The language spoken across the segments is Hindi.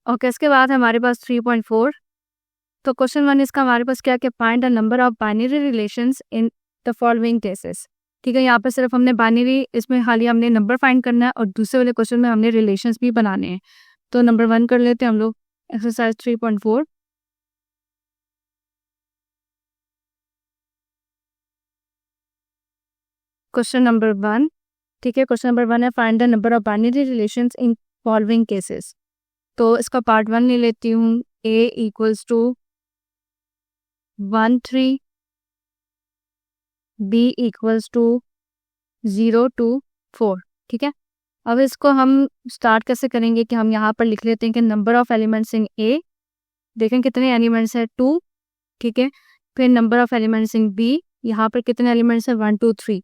ओके, इसके बाद हमारे पास 3.4। तो क्वेश्चन 1 इसका हमारे पास क्या, find the number of binary relations in the following cases. ठीक है, यहाँ पर सिर्फ हमने बाइनरी, इसमें खाली हमने नंबर फाइंड करना है और दूसरे वाले क्वेश्चन में हमने रिलेशंस भी बनाने हैं। तो नंबर 1 कर लेते हैं हम लोग, एक्सरसाइज 3.4। क्वेश्चन नंबर 1, ठीक है, क्वेश्चन नंबर 1 है find the number of binary relations in following cases. तो इसका पार्ट 1 ले लेती हूँ, a equals to 1 3, b equals to 0 2 4। ठीक है, अब इसको हम स्टार्ट कैसे करेंगे कि हम यहाँ पर लिख लेते हैं कि number of elements in A, देखें कितने एलिमेंट्स है 2। ठीक है, फिर number of elements in B, यहाँ पर कितने एलिमेंट्स है 1 2 3।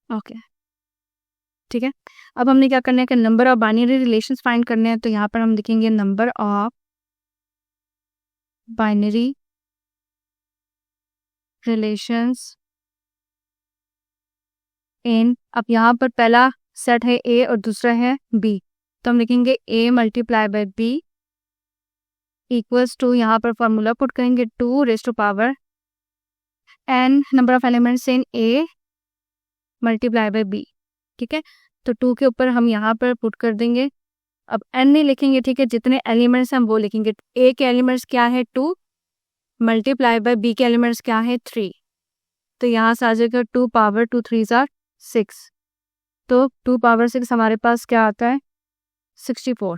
ओके, ठीक है, अब हमने क्या करना है कि number of binary relations find करने हैं। तो यहाँ पर हम लिखेंगे नंबर ऑफ बाइनरी रिलेशंस इन, अब यहाँ पर पहला सेट है ए और दूसरा है बी, तो हम लिखेंगे a multiply by B equals to, यहाँ पर फॉर्मूला पुट करेंगे 2 raise to power n number of elements in a multiply by B. ठीक है, तो 2 के ऊपर हम यहाँ पर पुट कर देंगे, अब n नहीं लिखेंगे। ठीक है, जितने एलिमेंट्स हैं हम वो लिखेंगे। a के एलिमेंट्स क्या है 2 मल्टीप्लाई बाय b के एलिमेंट्स क्या है 3, तो यहाँ से आ जाएगा 2 पावर 2 3 ज़ार 6, तो 2 पावर 6 हमारे पास क्या आता है 64।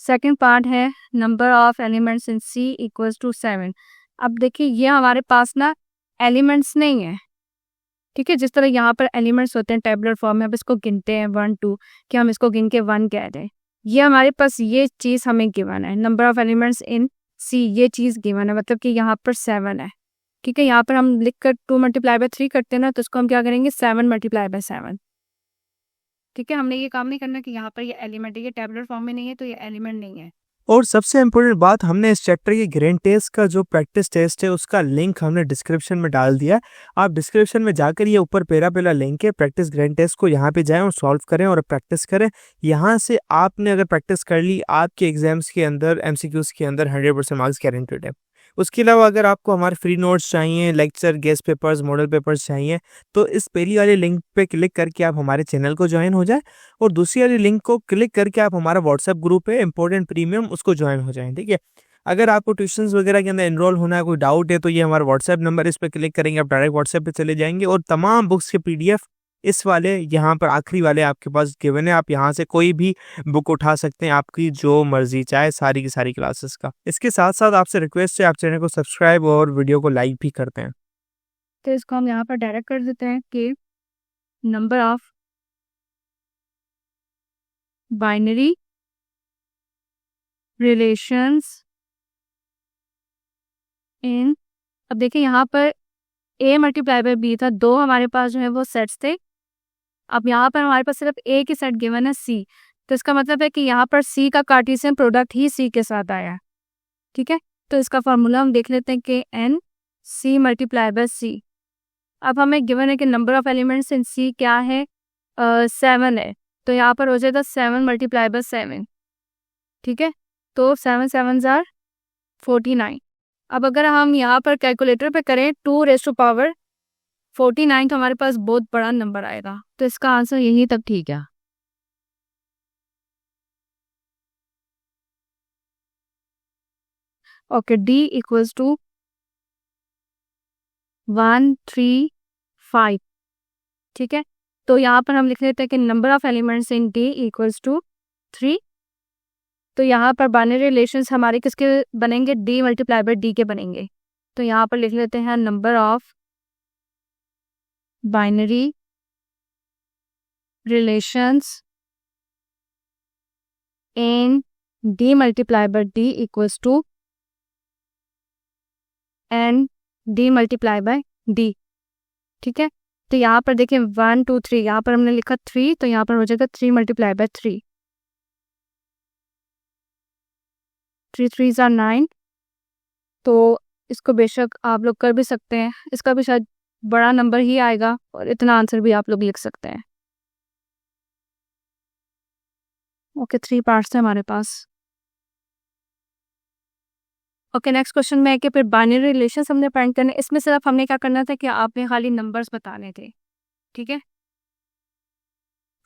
सेकंड पार्ट है number of elements in C equals to 7। अब देखिए ये हमारे पास ना एलिमेंट्स नहीं है। ठीक है, जिस तरह यहाँ पर एलिमेंट्स होते हैं टेबुलर फॉर्म में, अब इसको गिनते हैं 1 2, कि हम इसको गिन के 1 कह दें, ये हमारे पास ये चीज़ हमें गिवन है, नंबर ऑफ एलिमेंट्स इन सी ये चीज़ गिवन है, मतलब कि यहाँ पर 7 है। ठीक है, यहाँ पर हम लिख कर 2 मल्टीप्लाई बाय 3 करते हैं ना, तो इसको हम क्या करेंगे 7 मल्टीप्लाई बाय 7। ठीक है, हमने ये काम नहीं करना कि यहाँ पर ये एलिमेंट है, ये टेबुलर फॉर्म में नहीं है तो ये एलिमेंट नहीं है। और सबसे इम्पोर्टेंट बात, हमने इस चैप्टर के ग्रैंड टेस्ट का जो प्रैक्टिस टेस्ट है उसका लिंक हमने डिस्क्रिप्शन में डाल दिया है। आप डिस्क्रिप्शन में जाकर ये ऊपर पहला लिंक है प्रैक्टिस ग्रैंड टेस्ट को, यहाँ पे जाएं और सॉल्व करें और प्रैक्टिस करें। यहाँ से आपने अगर प्रैक्टिस कर ली, आपके एग्जाम्स के अंदर एमसीक्यूज के अंदर 100% मार्क्स गारंटेड है। उसके अलावा अगर आपको हमारे फ्री नोट्स चाहिए, lecture, guest papers, model papers चाहिए, तो इस पहली वाले लिंक पे क्लिक करके आप हमारे चैनल को ज्वाइन हो जाए और दूसरी वाली लिंक को क्लिक करके आप हमारा व्हाट्सएप ग्रुप है इम्पोर्टेंट प्रीमियम, उसको ज्वाइन हो जाएं। ठीक है, अगर आपको ट्यूशंस वगैरह के अंदर एनरोल होना है, कोई डाउट है, तो ये हमारा व्हाट्सएप नंबर, इस पर क्लिक करेंगे आप डायरेक्ट व्हाट्सएप पे चले जाएंगे और तमाम बुक्स के पीडीएफ इस वाले यहाँ पर आखिरी वाले आपके पास गिवन है। आप यहाँ से कोई भी बुक उठा सकते हैं, आपकी जो मर्जी चाहे, सारी की सारी क्लासेस का। इसके साथ साथ आपसे रिक्वेस्ट है, आप चैनल को सब्सक्राइब और वीडियो को लाइक भी करते हैं। तो इसको हम यहाँ पर डायरेक्ट कर देते हैं कि नंबर ऑफ बाइनरी रिलेशंस इन, अब देखिए यहाँ पर a मल्टीप्लाई बाय b था, 2 हमारे पास जो है वो सेट्स थे। अब यहाँ पर हमारे पास सिर्फ a की सेट गिवन है c, तो इसका मतलब है कि यहाँ पर c का कार्टेशियन प्रोडक्ट ही c के साथ आया। ठीक है, तो इसका फार्मूला हम देख लेते हैं कि n c multiply by c। अब हमें गिवन है कि number of elements in c क्या है 7 है, तो यहाँ पर हो जाएगा 7 मल्टीप्लाई बाय 7। ठीक है, तो 7 7 ज़ार 49। अब अगर हम यहाँ पर कैलकुलेटर पे करें 2 रेज़ टू पावर 49, तो हमारे पास बहुत बड़ा नंबर आएगा, तो इसका आंसर यही तक ठीक है। Okay, d equals to 1 3 5। ठीक है, तो यहाँ पर हम लिख लेते हैं कि number of elements in d equals to 3। तो यहाँ पर बाइनरी रिलेशंस हमारे किसके बनेंगे, d मल्टीप्लाई बाय d के बनेंगे। तो यहाँ पर लिख लेते हैं number of binary relations in d multiply by d equals to n d multiply by d। ठीक है, तो यहाँ पर देखिए 1 2 3, यहाँ पर हमने लिखा 3, तो यहाँ पर हो जाएगा 3 × 3। 3 3s are 9। तो इसको बेशक आप लोग कर भी सकते हैं, इसका भी शायद बड़ा नंबर ही आएगा और इतना आंसर भी आप लोग लिख सकते हैं। ओके, 3 पार्ट्स है हमारे पास। ओके, नेक्स्ट क्वेश्चन में है कि फिर बाइनरी रिलेशंस हमने फाइंड करने। इसमें सिर्फ हमने क्या करना था कि आपने खाली नंबर्स बताने थे, ठीक है।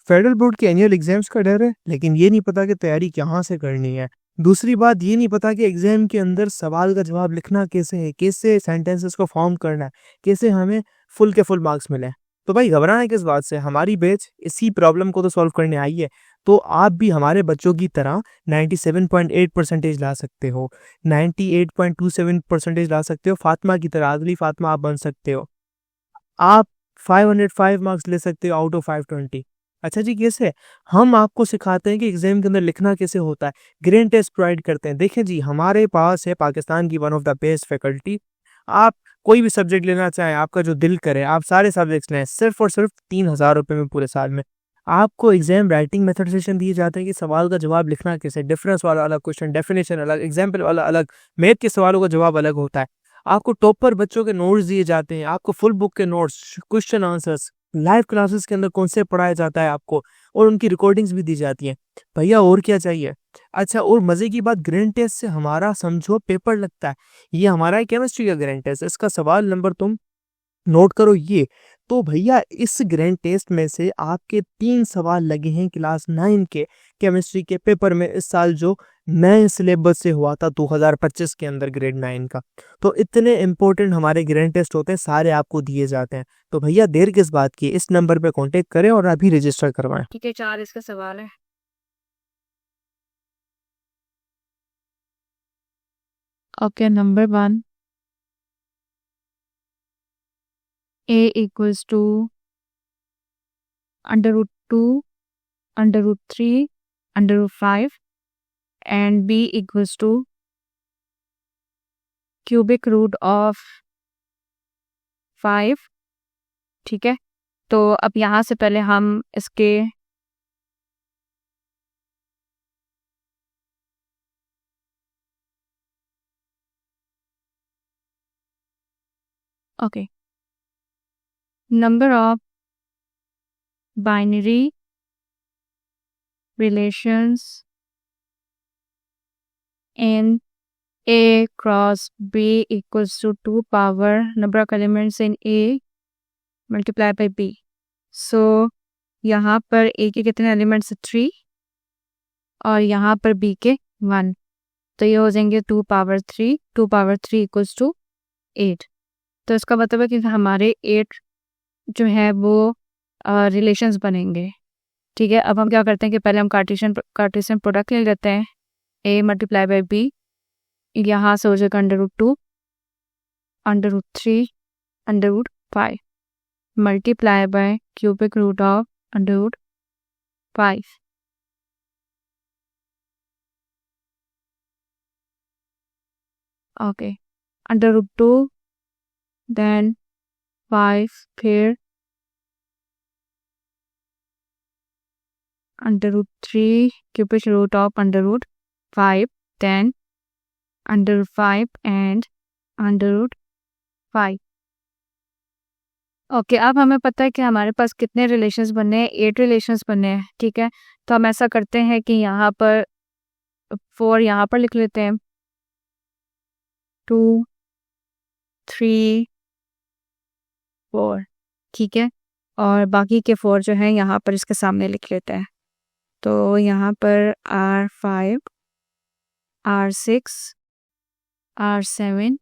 फेडरल बोर्ड के एनुअल एग्जाम्स का डर है, लेकिन ये नहीं पता कि तैयारी कहाँ से करनी है। दूसरी बात ये नहीं पता कि एग्जाम के अंदर सवाल का जवाब लिखना कैसे है, कैसे सेंटेंसेस को फॉर्म करना है, कैसे हमें फुल के फुल मार्क्स मिले। तो भाई घबराना है किस बात से, हमारी बैच इसी प्रॉब्लम को तो सॉल्व करने आई है। तो आप भी हमारे बच्चों की तरह 97.8% ला सकते हो, 98.27% ला सकते हो, फातिमा की तरह, आदली फातिमा आप बन सकते हो। आप 505 मार्क्स ले सकते हो आउट ऑफ 520। अच्छा जी, कैसे? हम आपको सिखाते हैं कि एग्जाम के अंदर लिखना कैसे होता है, ग्रेड टेस्ट प्रोवाइड करते हैं। देखिए जी, हमारे पास है पाकिस्तान की one of the best faculty. आप कोई भी सब्जेक्ट लेना चाहें, आपका जो दिल करे, आप सारे सब्जेक्ट्स लें, सिर्फ और सिर्फ 3000 रुपये में पूरे साल में। आपको एग्जाम राइटिंग मेथड सेशन दिए जाते हैं कि सवाल का जवाब लिखना कैसे, डिफरेंस वाला अलग क्वेश्चन, डेफिनेशन अलग, एग्जाम्पल वाला अलग, मैथ के सवालों का जवाब अलग होता है। आपको टॉपर बच्चों के नोट्स दिए जाते हैं, आपको फुल बुक के notes, question answers, live classes के अंदर कॉन्सेप्ट पढ़ाया जाता है आपको, और उनकी रिकॉर्डिंग्स भी दी जाती हैं। भैया और क्या चाहिए? अच्छा, और मजे की बात, ग्रैंड टेस्ट से हमारा समझो पेपर लगता है। ये हमारा है केमिस्ट्री का ग्रैंड टेस्ट, इसका सवाल नंबर तुम नोट करो ये। तो भैया इस ग्रैंड टेस्ट में से आपके 3 सवाल लगे हैं क्लास 9 के केमिस्ट्री के पेपर में, इस साल जो नए सिलेबस से हुआ था 2025 के अंदर ग्रेड 9 का। तो इतने इंपॉर्टेंट हमारे ग्रैंड टेस्ट होते हैं, सारे आपको दिए जाते हैं। तो भैया देर किस बात की, इस नंबर पे कांटेक्ट करें और अभी रजिस्टर करवाएं। ठीक है, 4 इसका सवाल है। Okay, number 1, a equals to √2 √3 √5 and b equals to cubic root of 5, ठीक है। तो अब यहाँ से पहले हम इसके okay, number of binary relations in A cross B equals to 2 power number of elements in A multiply by B। So यहाँ पर A के कितने एलिमेंट्स? 3, और यहाँ पर B के 1, तो ये हो जाएंगे 2 पावर 3, 2 पावर 3 इक्वल्स टू 8। तो इसका मतलब है कि हमारे 8 जो है वो रिलेशंस बनेंगे, ठीक है। अब हम क्या करते हैं कि पहले हम कार्टेशियन प्रोडक्ट ले लेते हैं, A मल्टीप्लाई बाई B, यहाँ से हो जाएगा √2 √3 √5 multiply by cubic root of √5। Okay, √2 then 5, फिर √3 cubic root of √5, then √5 and √5। Okay, अब हमें पता है कि हमारे पास कितने रिलेशंस बने हैं, 8 रिलेशंस बने हैं, ठीक है। तो हम ऐसा करते हैं कि यहाँ पर 4 यहाँ पर लिख लेते हैं, 2 3 4, ठीक है, और बाकी के 4 जो हैं यहाँ पर इसके सामने लिख लेते हैं। तो यहाँ पर R5 R6 R7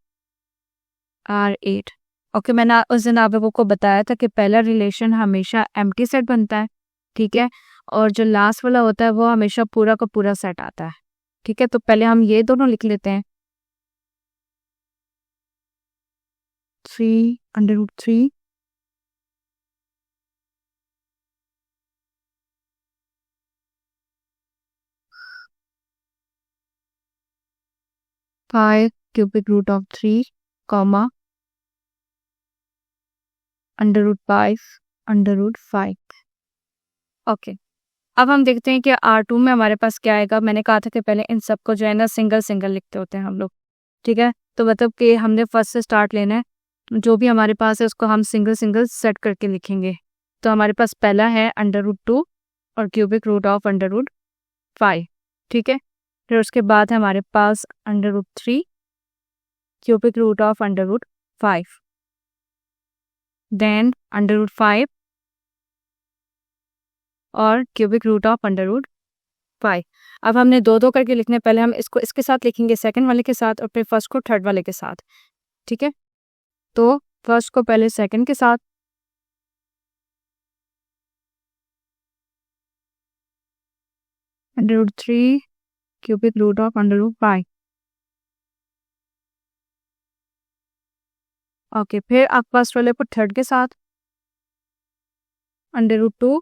R8। Okay, मैंने उस दिन आप लोगों को बताया था कि पहला रिलेशन हमेशा एम्प्टी सेट बनता है, ठीक है, और जो लास्ट वाला होता है वो हमेशा पूरा का पूरा सेट आता है, ठीक है। तो पहले हम ये दोनों लिख लेते हैं, 3 √3 5 cubic root of 3 comma √5 okay. अब हम देखते हैं कि R2 में हमारे पास क्या आएगा। मैंने कहा था कि पहले इन सबको जो है ना सिंगल सिंगल लिखते होते हैं हम लोग, ठीक है। तो मतलब कि हमने फर्स्ट से स्टार्ट लेना है, जो भी हमारे पास है उसको हम सिंगल सिंगल सेट करके लिखेंगे। तो हमारे पास पहला है √2 और क्यूबिक रूट ऑफ √5, ठीक है। फिर उसके बाद है हमारे पास √3 क्यूबिक रूट ऑफ √5, देन √5 और क्यूबिक रूट ऑफ √5। अब हमने दो दो करके लिखने, पहले हम इसको इसके साथ लिखेंगे सेकंड वाले के साथ और फिर फर्स्ट को थर्ड वाले के साथ, ठीक है। तो फर्स्ट को पहले सेकंड के साथ, √3 क्यूबिक रूट ऑफ √5, ओके। फिर आप फर्स्ट वाले को थर्ड के साथ, √2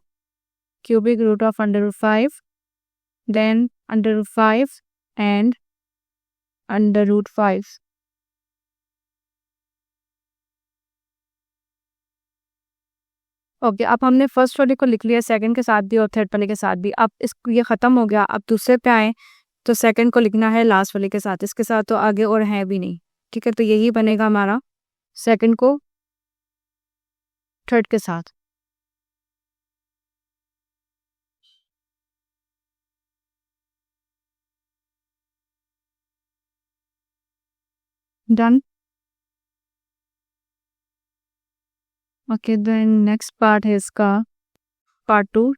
cubic root of √5, then √5 and √5, okay. अब हमने फर्स्ट वाले को लिख लिया सेकंड के साथ भी और थर्ड वाले के साथ भी। अब इस ये ख़त्म हो गया, अब दूसरे पे आए तो सेकंड को लिखना है लास्ट वाले के साथ, इसके साथ तो आगे और है भी नहीं, ठीक है। तो यही बनेगा हमारा सेकंड को थर्ड के साथ, done, okay. Then next part है इसका part 2,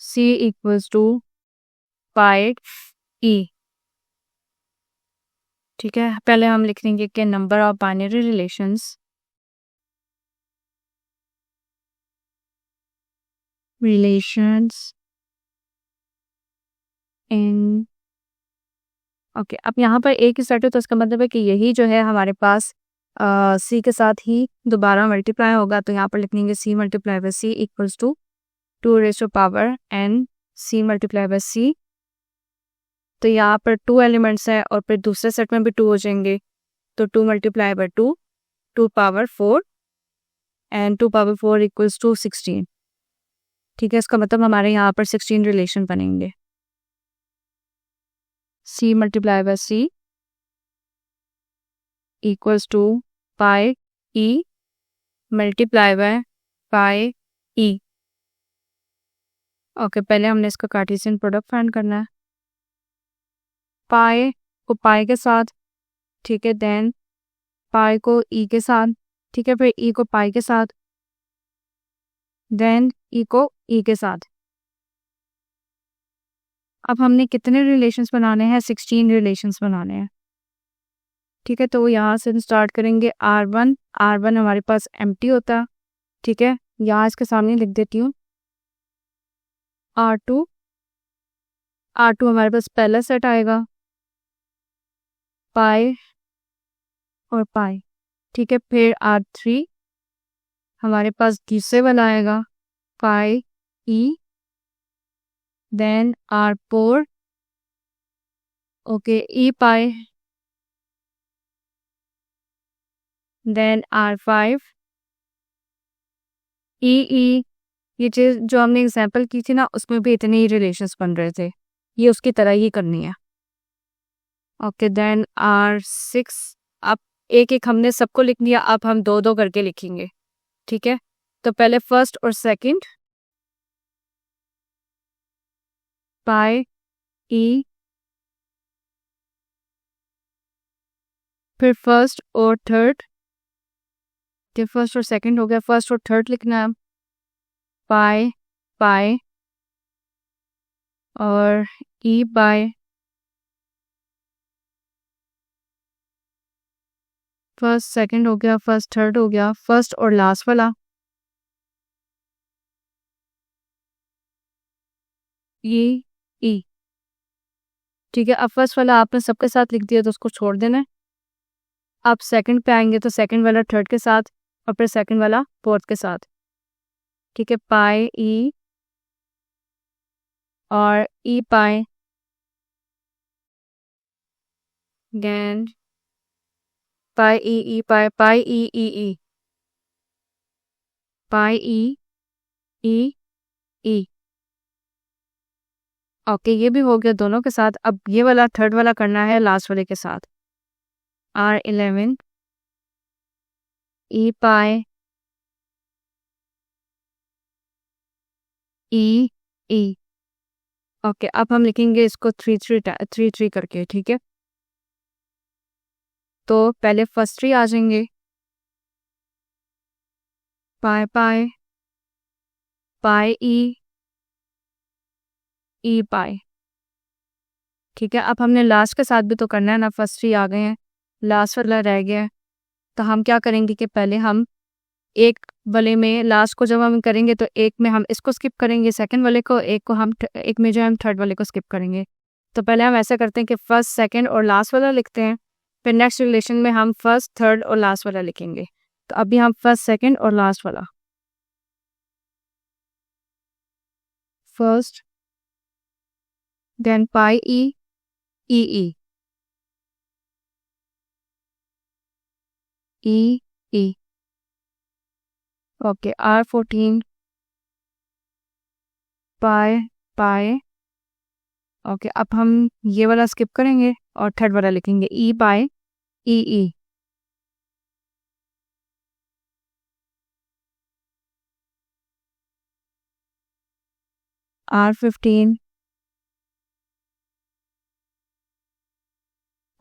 C equals to pi E, ठीक है। पहले हम लिख लेंगे कि number of binary relations in, okay. अब यहाँ पर एक ही सेट है तो इसका मतलब है कि यही जो है हमारे पास C के साथ ही दोबारा मल्टीप्लाई होगा। तो यहाँ पर लिख लेंगे C multiply by C equals to 2n C multiply by C। तो यहाँ पर 2 एलिमेंट्स है और फिर दूसरे सेट में भी 2 हो जाएंगे, तो 2 multiply by 2, 2 power 4 and 2 power 4 equals to 16, ठीक है। इसका मतलब हमारे यहाँ पर 16 रिलेशन बनेंगे। C multiply by C equals to pi E multiply by pi E, okay. पहले हमने इसका कार्टेशियन प्रोडक्ट फाइंड करना है, पाई को पाई के साथ, ठीक है, देन पाई को E के साथ, ठीक है, फिर E को पाई के साथ, देन E को E के साथ। अब हमने कितने रिलेशंस बनाने हैं? 16 रिलेशंस बनाने हैं, ठीक है। तो यहाँ से हम स्टार्ट करेंगे R1 हमारे पास एम्प्टी होता है, ठीक है। यहाँ इसके सामने लिख देती हूँ R2 हमारे पास पहला सेट आएगा पाई और पाई, ठीक है। फिर R3 हमारे पास दूसरे वाला आएगा pi E, then R4 okay E pi, then R5 E, ये चीज़ जो हमने एग्जाम्पल की थी ना उसमें भी इतने ही रिलेशंस बन रहे थे, ये उसकी तरह ही करनी है, ओके। देन R6, अब एक एक हमने सबको लिख लिया, अब हम दो दो करके लिखेंगे, ठीक है। तो पहले फर्स्ट और सेकंड पाई E, फिर फर्स्ट और थर्ड, फर्स्ट और सेकंड हो गया, फर्स्ट और थर्ड लिखना है पाई पाई और E बाय, फर्स्ट सेकंड हो गया, फर्स्ट थर्ड हो गया, फर्स्ट और लास्ट वाला ये E, ठीक है। अब फर्स्ट वाला आपने सबके साथ लिख दिया तो उसको छोड़ देना है। अब सेकंड पे आएंगे तो सेकंड वाला थर्ड के साथ और फिर सेकंड वाला फोर्थ के साथ, ठीक है। पाई E और E पाई, देन पाई ई पाई पाई ई पाई ई ई। ओके, ये भी हो गया दोनों के साथ। अब ये वाला थर्ड वाला करना है लास्ट वाले के साथ। R11 ई पाई ई। ओके, अब हम लिखेंगे इसको 3 करके, ठीक है। तो पहले फर्स्ट 3 आ जाएंगे, पाई पाई पाई ई पाई, ठीक है। अब हमने लास्ट के साथ भी तो करना है ना, फर्स्ट 3 आ गए हैं, लास्ट वाला रह गया है। तो हम क्या करेंगे कि पहले हम एक वाले में लास्ट को जब हम करेंगे तो एक में हम इसको स्किप करेंगे, सेकंड वाले को, एक को हम एक में जो हम थर्ड वाले को स्किप करेंगे। तो पहले हम ऐसा करते हैं कि फर्स्ट सेकंड और लास्ट वाला लिखते हैं, फिर नेक्स्ट रिलेशन में हम फर्स्ट थर्ड और लास्ट वाला लिखेंगे। तो अभी हम फर्स्ट सेकंड और लास्ट वाला, फर्स्ट देन पाई ई ई। ओके, R14 पाई पाई। ओके, अब हम ये वाला स्किप करेंगे और थर्ड वाला लिखेंगे, ई पाई ई। R15।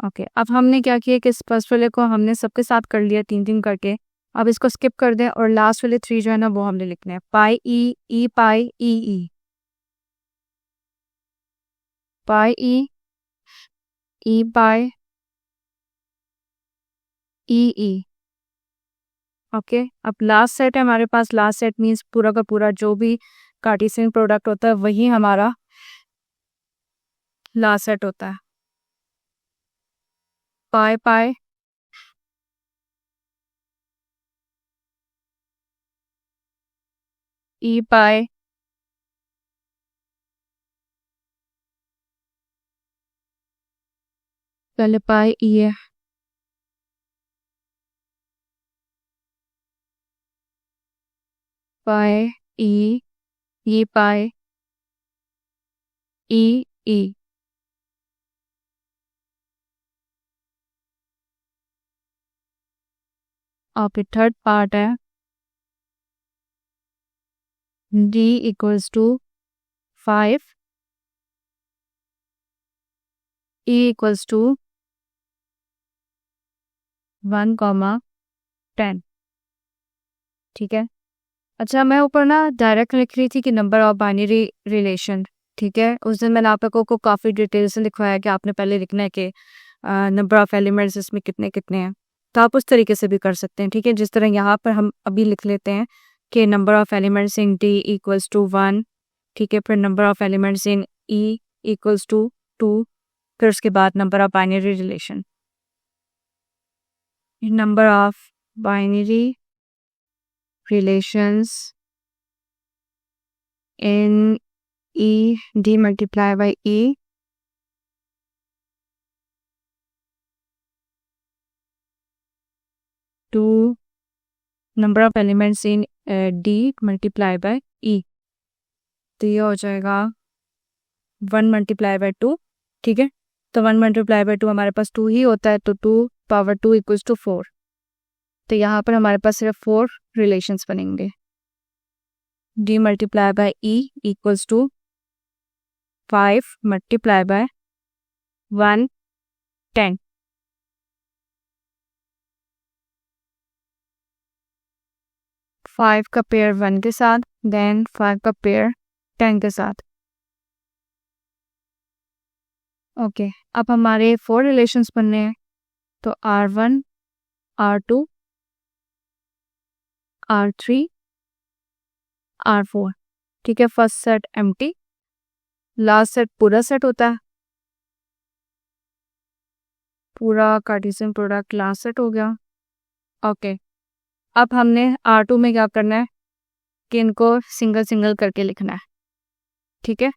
ओके, अब हमने क्या किया कि इस फर्स्ट वाले को हमने सबके साथ कर लिया 3 करके। अब इसको स्किप कर दें और लास्ट वाले 3 जो है ना वो हमने लिखने हैं, पाई ई पाई ई पाई ई पाई ई। ओके, अब लास्ट सेट है हमारे पास। लास्ट सेट मीन्स पूरा का पूरा जो भी कार्टेशियन प्रोडक्ट होता है वही हमारा लास्ट सेट होता है। पाई पाई ई पाई पहले पाई ई है, पाई ई पाई ई। और फिर थर्ड पार्ट है D equals to 5 E equals to 1,10, ठीक है। अच्छा, मैं ऊपर ना डायरेक्ट लिख रही थी कि नंबर ऑफ बाइनरी रिलेशन, ठीक है। उस दिन मैंने आप लोगों को काफ़ी डिटेल से लिखवाया कि आपने पहले लिखना है कि नंबर ऑफ एलिमेंट्स इसमें कितने कितने हैं। तो आप उस तरीके से भी कर सकते हैं, ठीक है। जिस तरह यहाँ पर हम अभी लिख लेते हैं कि number of elements in D equals to 1, ठीक है। फिर number of elements in E equals to 2, फिर उसके बाद number of binary relation, number of binary relations in E D multiplied by E to number of elements in D multiplied by E। तो ये हो जाएगा 1 multiplied by 2, ठीक है। तो 1 multiplied by 2 हमारे पास 2 ही होता है, तो 2 पावर 2 इक्वल्स टू 4। तो यहाँ पर हमारे पास सिर्फ 4 रिलेशंस बनेंगे। D multiplied by E equals to 5 multiplied by 1, 10। Five का पेयर 1 के साथ, देन 5 का पेयर 10 के साथ। ओके, अब हमारे 4 रिलेशंस बनने हैं। तो R1 R2 R3 R4, ठीक है। First set empty, last set पूरा सेट होता है, पूरा कार्टेशियन प्रोडक्ट लास्ट सेट हो गया। ओके, अब हमने R2 में क्या करना है कि इनको सिंगल सिंगल करके लिखना है, ठीक है।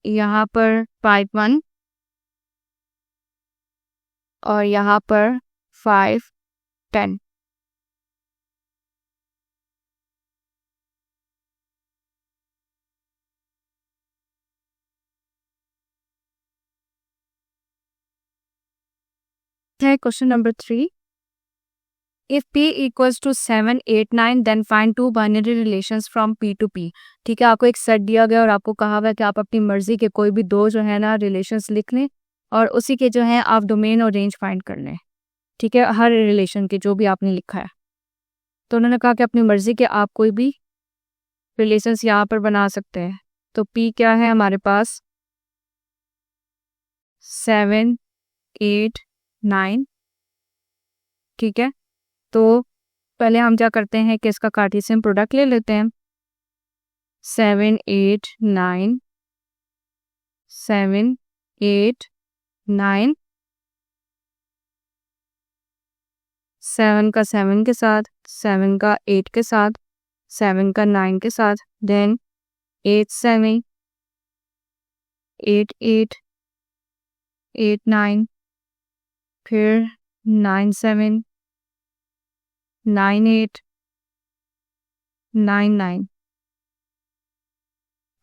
यहाँ पर 5 1 और यहाँ पर 5 10। है question number 3। If P equals to 7 8 9 then find two binary relations from P to P। ठीक है, आपको एक सेट दिया गया और आपको कहा हुआ है कि आप अपनी मर्जी के कोई भी दो जो है ना रिलेशंस लिख लें और उसी के जो है आप डोमेन और रेंज फाइंड कर लें। ठीक है, हर रिलेशन के जो भी आपने लिखा है। तो उन्होंने कहा कि अपनी मर्जी के आप कोई भी रिलेशंस यहाँ पर बना सकते हैं। तो P क्या है हमारे पास 7 8 9। ठीक है, तो पहले हम क्या करते हैं कि इसका कार्टेशियन प्रोडक्ट ले लेते हैं। 7 8 9 7 8 9 7 का 7 के साथ, 7 का 8 के साथ, 7 का 9 के साथ, देन 8 7 8 8 8 9, फिर 9 7 9 8 9 9।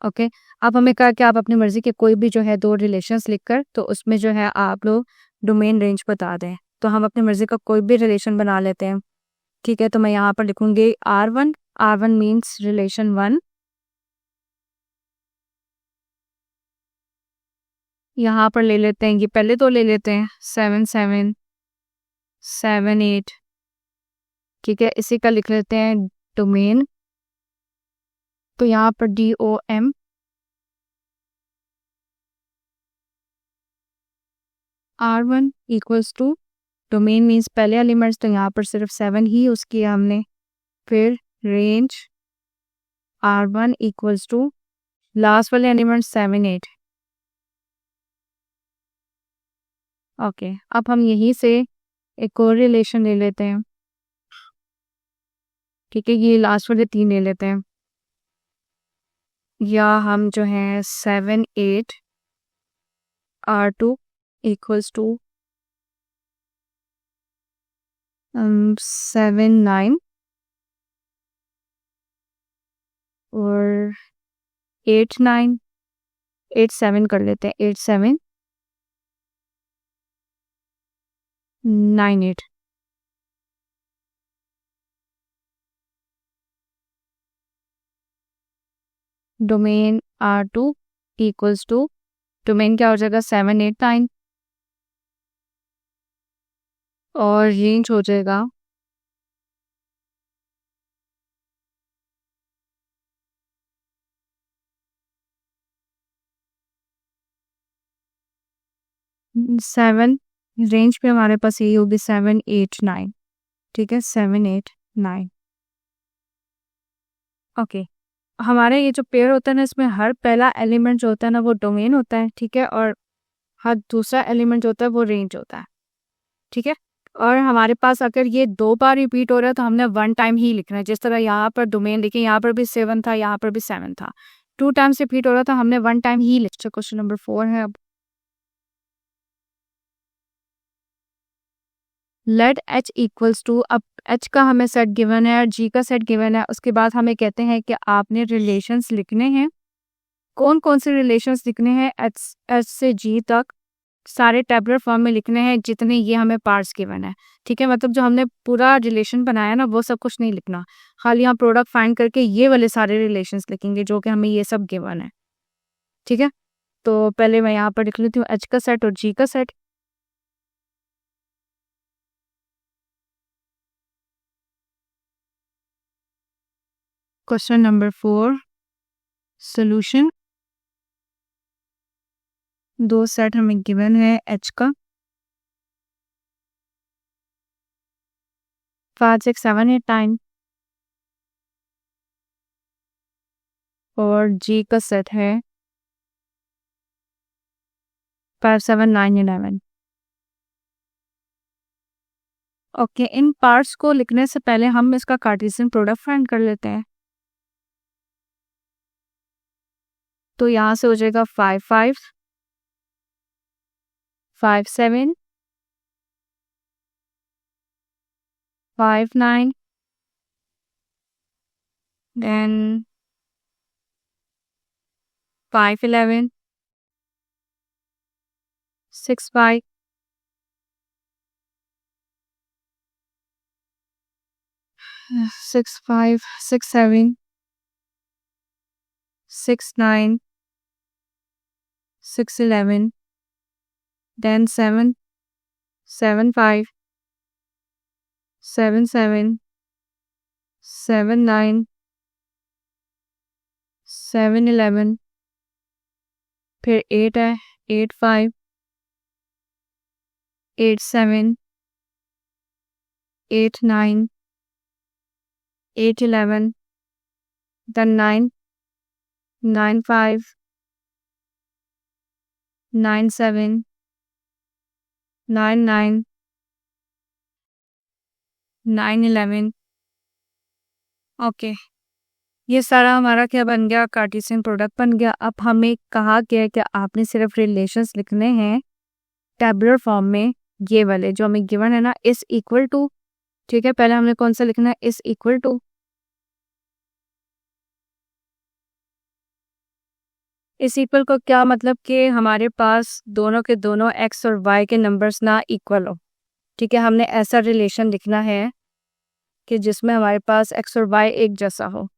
ओके, अब हमें कहा कि आप अपनी मर्जी के कोई भी जो है दो रिलेशंस लिखकर तो उसमें जो है आप लोग डोमेन रेंज बता दें। तो हम अपनी मर्जी का कोई भी रिलेशन बना लेते हैं। ठीक है, तो मैं यहाँ पर लिखूंगी R1। R1 means relation 1। यहाँ पर ले लेते हैं, ये पहले तो ले लेते हैं 7 7 7 8। ठीक है, इसी का लिख लेते हैं डोमेन। तो यहाँ पर DOM R1 equals to domain means पहले एलिमेंट्स, तो यहाँ पर सिर्फ 7 ही यूज़ किया हमने। फिर range R1 equals to last वाले एलिमेंट 7 8। ओके, अब हम यहीं से एक और रिलेशन ले लेते हैं। ठीक है, ये लास्ट वाले 3 ले लेते हैं, या हम जो है 7 8 R2 इक्वल्स टू 7 9 और 8 9 8 7 कर लेते हैं, 8 7 9 8। Domain R2 equals to domain क्या हो जाएगा 7 8 9 और रेंज हो जाएगा 7। रेंज पे हमारे पास यही होगी 7 8 9। ठीक है, 7 8 9। ओके, हमारे ये जो पेयर होता है ना, इसमें हर पहला एलिमेंट जो होता है ना वो डोमेन होता है। ठीक है, और हर दूसरा एलिमेंट जो होता है वो रेंज होता है। ठीक है, और हमारे पास अगर ये 2 बार रिपीट हो रहा है तो हमने 1 टाइम ही लिखना है। जिस तरह यहाँ पर डोमेन देखिए, यहाँ पर भी 7 था, यहाँ पर भी 7 था। 2 टाइम्स रिपीट हो रहा था, हमने 1 टाइम ही लिखा। क्वेश्चन नंबर 4 है अब। लेट H इक्वल्स टू, अब H का हमें सेट गिवन है और G का सेट गिवन है। उसके बाद हमें कहते हैं कि आपने रिलेशंस लिखने हैं। कौन कौन से रिलेशंस लिखने हैं? H से G तक सारे टेबुलर फॉर्म में लिखने हैं जितने ये हमें पार्ट्स गिवन है। ठीक है, मतलब जो हमने पूरा रिलेशन बनाया ना वो सब कुछ नहीं लिखना, खाली यहाँ प्रोडक्ट फाइंड करके ये वाले सारे रिलेशंस लिखेंगे जो कि हमें ये सब गिवन है। ठीक है, तो पहले मैं यहाँ पर लिख लेती हूँ H का सेट और G का सेट। Question number 4 solution. दो सेट हमें गिवन है H का 5 6 7 8 9 और G का सेट है 5 7 9 11। ओके, इन पार्ट्स को लिखने से पहले हम इसका कार्टेशियन प्रोडक्ट फाइंड कर लेते हैं। तो यहाँ से हो जाएगा 5 5 5 7 5 9, then 5 11, 6 5, 6 5, 6 7, 6 9, 6 11, then 7 7 5, 7 7, 7 9, 7 11, फिर 8 है, 8 5, 8 7, 8 9, 8 11, then 9 9 5, 9 7, 9 9, 9 11. ओके, ये सारा हमारा क्या बन गया, कार्टेशियन प्रोडक्ट बन गया। अब हमें कहा गया है कि आपने सिर्फ रिलेशंस लिखने हैं टैबुलर फॉर्म में, ये वाले जो हमें गिवन है ना, इज इक्वल टू। ठीक है, पहले हमने कौन सा लिखना है, इज इक्वल टू। इस इक्वल को क्या मतलब कि हमारे पास दोनों के दोनों एक्स और वाई के नंबर्स ना इक्वल हो। ठीक है, हमने ऐसा रिलेशन लिखना है कि जिसमें हमारे पास एक्स और वाई एक जैसा हो।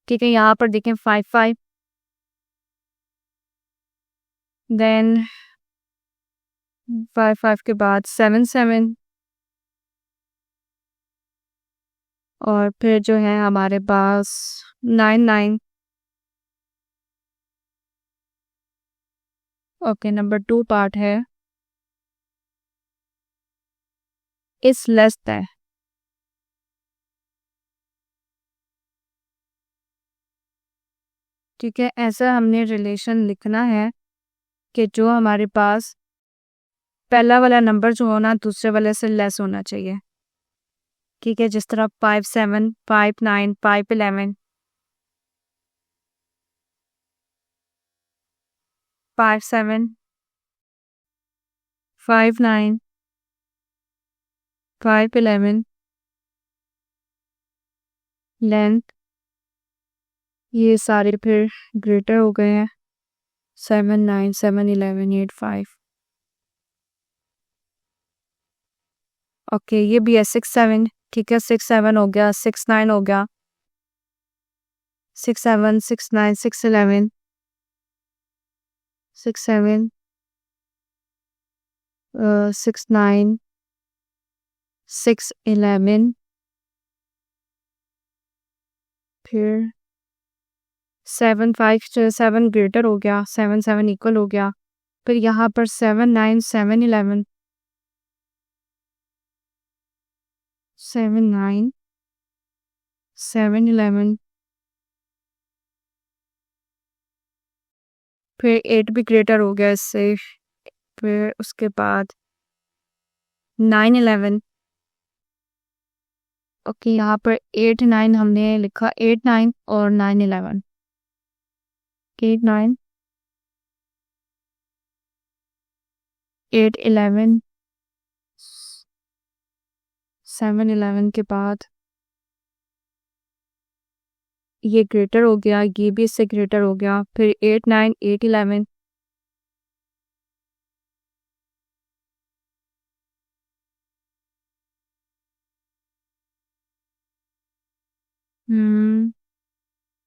ठीक है, यहाँ पर देखें 5 5, देन 5 5 के बाद 7 7, और फिर जो है हमारे पास 9 9। ओके, नंबर 2 पार्ट है इज लेस दैन। ठीक है, ऐसा हमने रिलेशन लिखना है कि जो हमारे पास पहला वाला नंबर जो होना दूसरे वाले से लेस होना चाहिए। ठीक है, जिस तरह 5 7, 5 9, 5 11, 5 7, 5 9, 5 11, लेंथ ये सारे फिर ग्रेटर हो गए हैं, 7 9, 7 11, 8 5। ओके, ये भी है 6 7। ठीक है, 6 7 हो गया, 6 9 हो गया, 6 7, 6 9, 6 11, 6 7, 6 9, 6 11, फिर 7 5 7 ग्रेटर हो गया, 7 7 इक्वल हो गया, फिर यहाँ पर 7 9, 7 11, 7 9, 7 11, फिर 8 भी ग्रेटर हो गया इससे, फिर उसके बाद 9 11। ओके, यहाँ पर 8 9 हमने लिखा, 8 9 और 9 11, 8 9, 8 11, 7 11 के बाद ये ग्रेटर हो गया, ये भी इससे ग्रेटर हो गया, फिर 8 9, 8 11,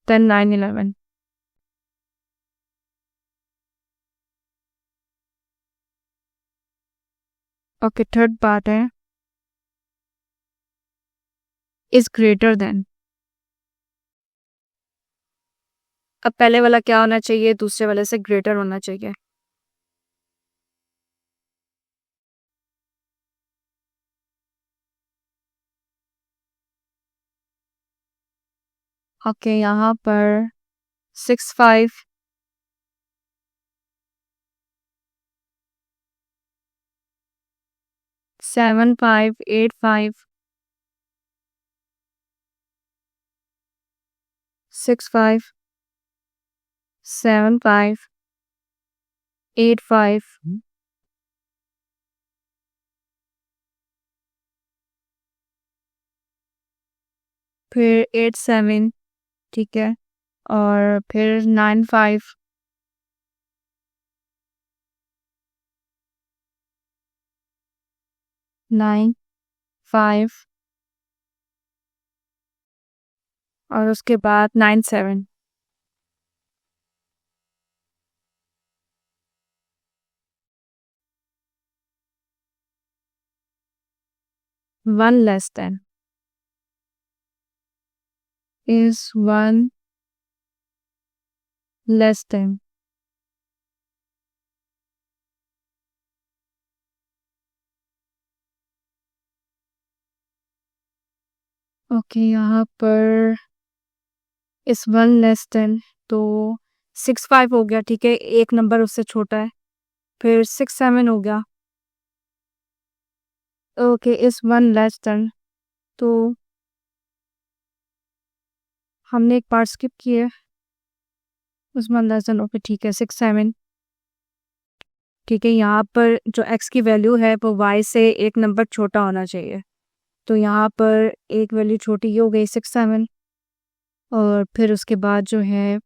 then 9 11। ओके, थर्ड पार्ट है इज ग्रेटर देन। अब पहले वाला क्या होना चाहिए, दूसरे वाले से ग्रेटर होना चाहिए। ओके, यहाँ पर 6 5, 7 5, 8 5, 6 5, 7 5, 8 5, फिर 8 7, ठीक है, और फिर 9 5, 9 5, और उसके बाद 9 7। One less than is one less than. Okay, यहाँ पर इस 1 लेस देन, तो 6 5 हो गया, ठीक है, एक नंबर उससे छोटा है। फिर 6 7 हो गया। ओके, इस 1 लेस देन, तो हमने एक पार्ट स्किप किया है। उस 1 लेस देन, ओके ठीक है, 6 7, ठीक है। यहाँ पर जो x की वैल्यू है वो y से एक नंबर छोटा होना चाहिए, तो यहाँ पर एक वैल्यू छोटी हो गई 6 7, और फिर उसके बाद जो है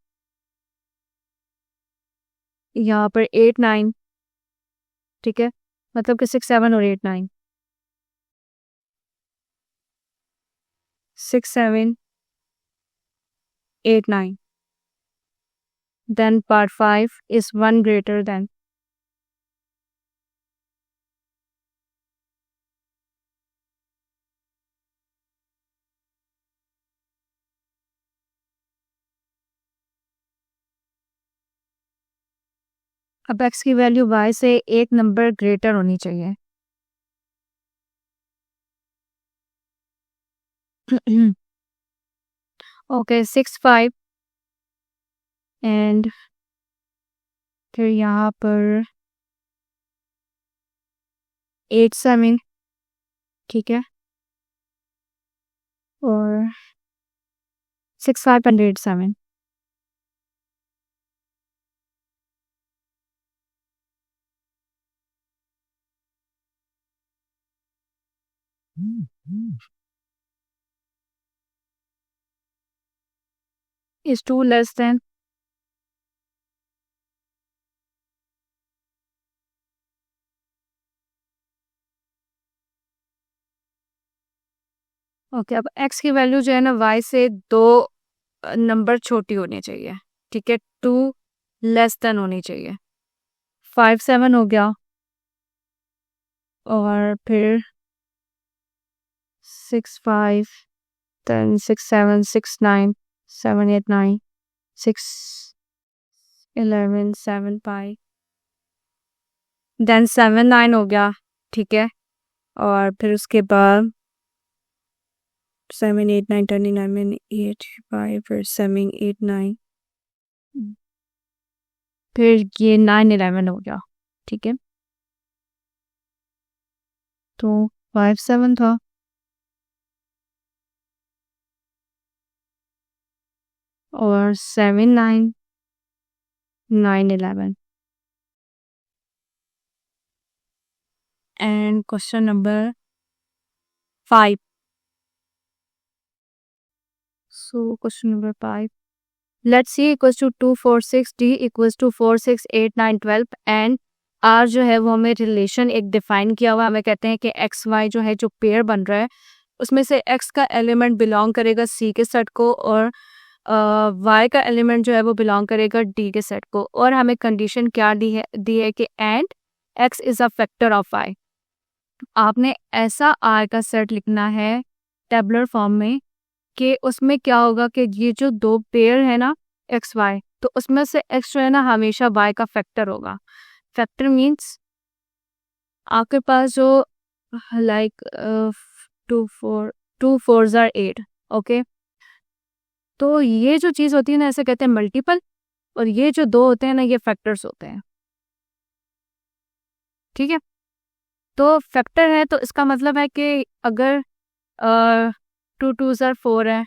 यहाँ पर 8 9, ठीक है, मतलब कि 6 7 और 8 9, 6 7 8 9, then part 5 is 1 greater than. अब x की वैल्यू y से एक नंबर ग्रेटर होनी चाहिए। ओके, 6 5, एंड फिर यहाँ पर 8 7, ठीक है, और 6 5 and 8 7। is 2 less than. Okay, अब x की वैल्यू जो है ना y से दो नंबर छोटी होनी चाहिए, ठीक है, 2 लेस देन होनी चाहिए। 5 7 हो गया, और फिर 6 5, then 6 7 6 9 7 8 9 6 11 7 5, then 7 9 हो गया, ठीक है, और फिर उसके बाद 7 8 9 10 11 8 5 फिर 7 8 9, फिर ये 9 11 हो गया, ठीक है, तो 5 7 था, और 7 9 9 11, and question number 5. So question number 5. Let's C equals to 2 4 6, D equals to 4 6 8 9 12, and R जो है वो हमें रिलेशन एक डिफाइन किया हुआ, हमें कहते हैं कि एक्स वाई जो है जो पेयर बन रहा है उसमें से एक्स का एलिमेंट बिलोंग करेगा सी के सेट को, और वाई का एलिमेंट जो है वो बिलोंग करेगा डी के सेट को, और हमें कंडीशन क्या दी है कि and x is a factor of y. आपने ऐसा आर का सेट लिखना है टेबुलर फॉर्म में कि उसमें क्या होगा कि ये जो दो पेयर है ना एक्स वाई, तो उसमें से एक्स जो है ना हमेशा वाई का फैक्टर होगा। फैक्टर मीन्स आपके पास जो लाइक 2 4 आर 8, ओके, तो ये जो चीज़ होती है ना ऐसे कहते हैं मल्टीपल, और ये जो दो होते हैं ना ये फैक्टर्स होते हैं, ठीक है। तो फैक्टर है तो इसका मतलब है कि अगर 2 2 आर 4 है,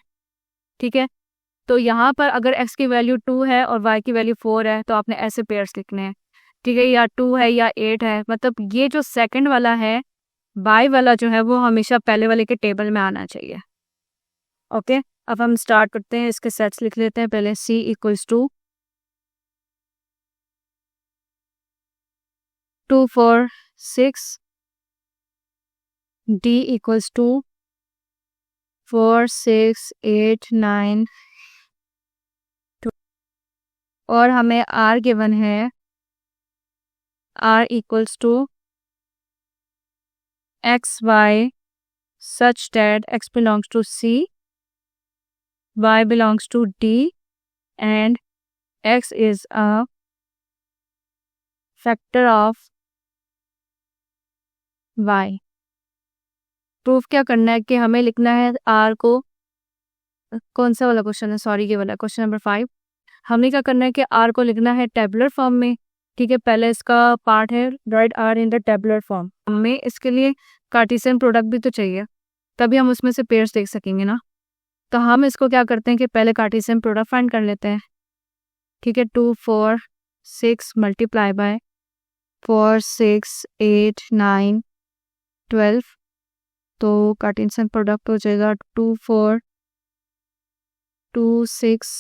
ठीक है, तो यहाँ पर अगर x की वैल्यू 2 है और y की वैल्यू 4 है तो आपने ऐसे पेयर्स लिखने हैं, ठीक है, या 2 है या 8 है, मतलब ये जो सेकंड वाला है बाय वाला जो है वो हमेशा पहले वाले के टेबल में आना चाहिए, ओके, अब हम स्टार्ट करते हैं, इसके सेट्स लिख लेते हैं पहले। C equals to 2 4 6, D equals to 4 6 8 9, और हमें R गिवन है, R equals to x y such that x belongs to C, y belongs to D, and x is a factor of y। Proof क्या करना है कि हमें लिखना है R को, कौन सा वाला क्वेश्चन है, सॉरी ये वाला क्वेश्चन नंबर 5। हमने क्या करना है कि R को लिखना है टेबुलर फॉर्म में। ठीक है, पहले इसका पार्ट है right R in the tabular form. हमें इसके लिए कार्टेशियन प्रोडक्ट भी तो चाहिए, तभी हम उसमें से पेयर्स देख सकेंगे ना। तो हम इसको क्या करते हैं कि पहले कार्टेशियन प्रोडक्ट फाइंड कर लेते हैं। ठीक है, 2 4 6 मल्टीप्लाई बाय 4 6 8 9 12, तो कार्टेशियन प्रोडक्ट हो जाएगा 2 4 2 6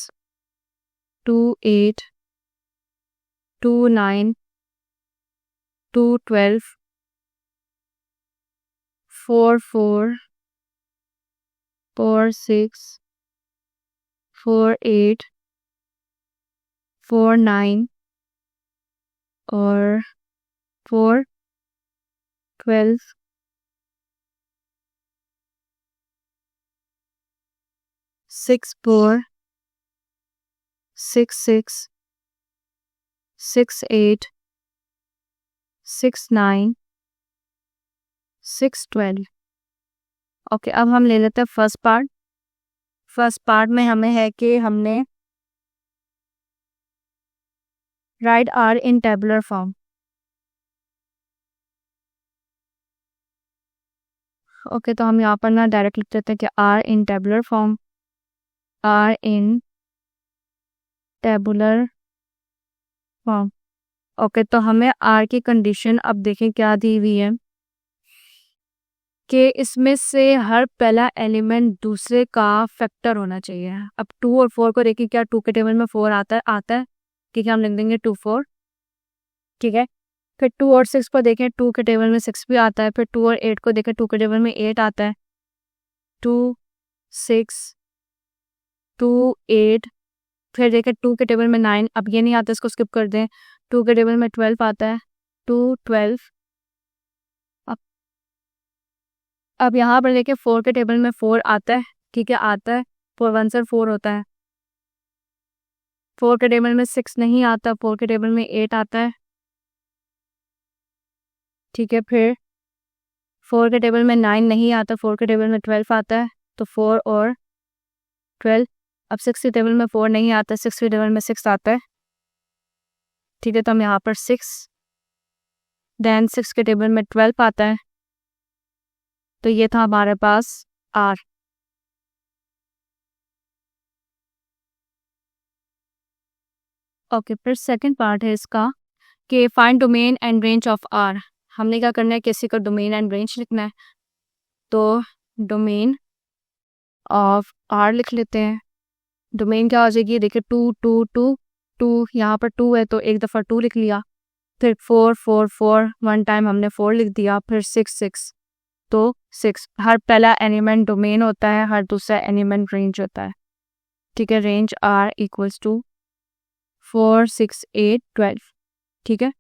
2 8 2 9 2 12 4 4 4 6 4 8 4 9 और 4 12 6 4 6 6 6 8 6 9 6 12। ओके, अब हम ले लेते हैं फर्स्ट पार्ट। फर्स्ट पार्ट में हमें है कि हमने राइट R इन टेबुलर फॉर्म। ओके, तो हम यहाँ पर ना डायरेक्ट लिख देते हैं कि R इन टेबुलर फॉर्म, R इन टेबुलर फॉर्म। ओके, तो हमें R की कंडीशन अब देखें क्या दी हुई है कि इसमें से हर पहला एलिमेंट दूसरे का फैक्टर होना चाहिए। अब 2 और 4 को देखिए, क्या 2 के टेबल में 4 आता है, ठीक है, हम लिख देंगे 2 4। ठीक है, फिर 2 और 6 को देखें, 2 के टेबल में 6 भी आता है। फिर 2 और 8 को देखें, 2 के टेबल में 8 आता है, 2 6 2 8। फिर देखें 2 के टेबल में 9, अब ये नहीं आता, इसको स्किप कर दें। 2 के टेबल में 12 आता है, 2 12। अब यहाँ पर देखिए 4 के टेबल में 4 आता है, ठीक है, आता है, 4 1 से 4 होता है। 4 के टेबल में 6 नहीं आता, 4 के टेबल में 8 आता है। ठीक है, फिर 4 के टेबल में 9 नहीं आता, 4 के टेबल में 12 आता है, तो 4 और 12। अब 6 के टेबल में 4 नहीं आता, 6 के टेबल में 6 आता है। ठीक है, तो हम यहाँ पर 6, देन 6 के टेबल में 12 आता है, तो ये था हमारे पास R। ओके, फिर सेकंड पार्ट है इसका कि find domain and range of R। हमने क्या करना है, किसी का डोमेन एंड रेंज लिखना है, तो डोमेन ऑफ R लिख लेते हैं। डोमेन क्या हो जाएगी, देखिए 2 2 2 2, यहाँ पर 2 है तो एक दफ़ा 2 लिख लिया। फिर 4 4 4, वन टाइम हमने 4 लिख दिया। फिर 6 6, तो 6। हर पहला एलिमेंट डोमेन होता है, हर दूसरा एलिमेंट रेंज होता है। ठीक है, रेंज R इक्वल्स टू 4 6 8 12। ठीक है,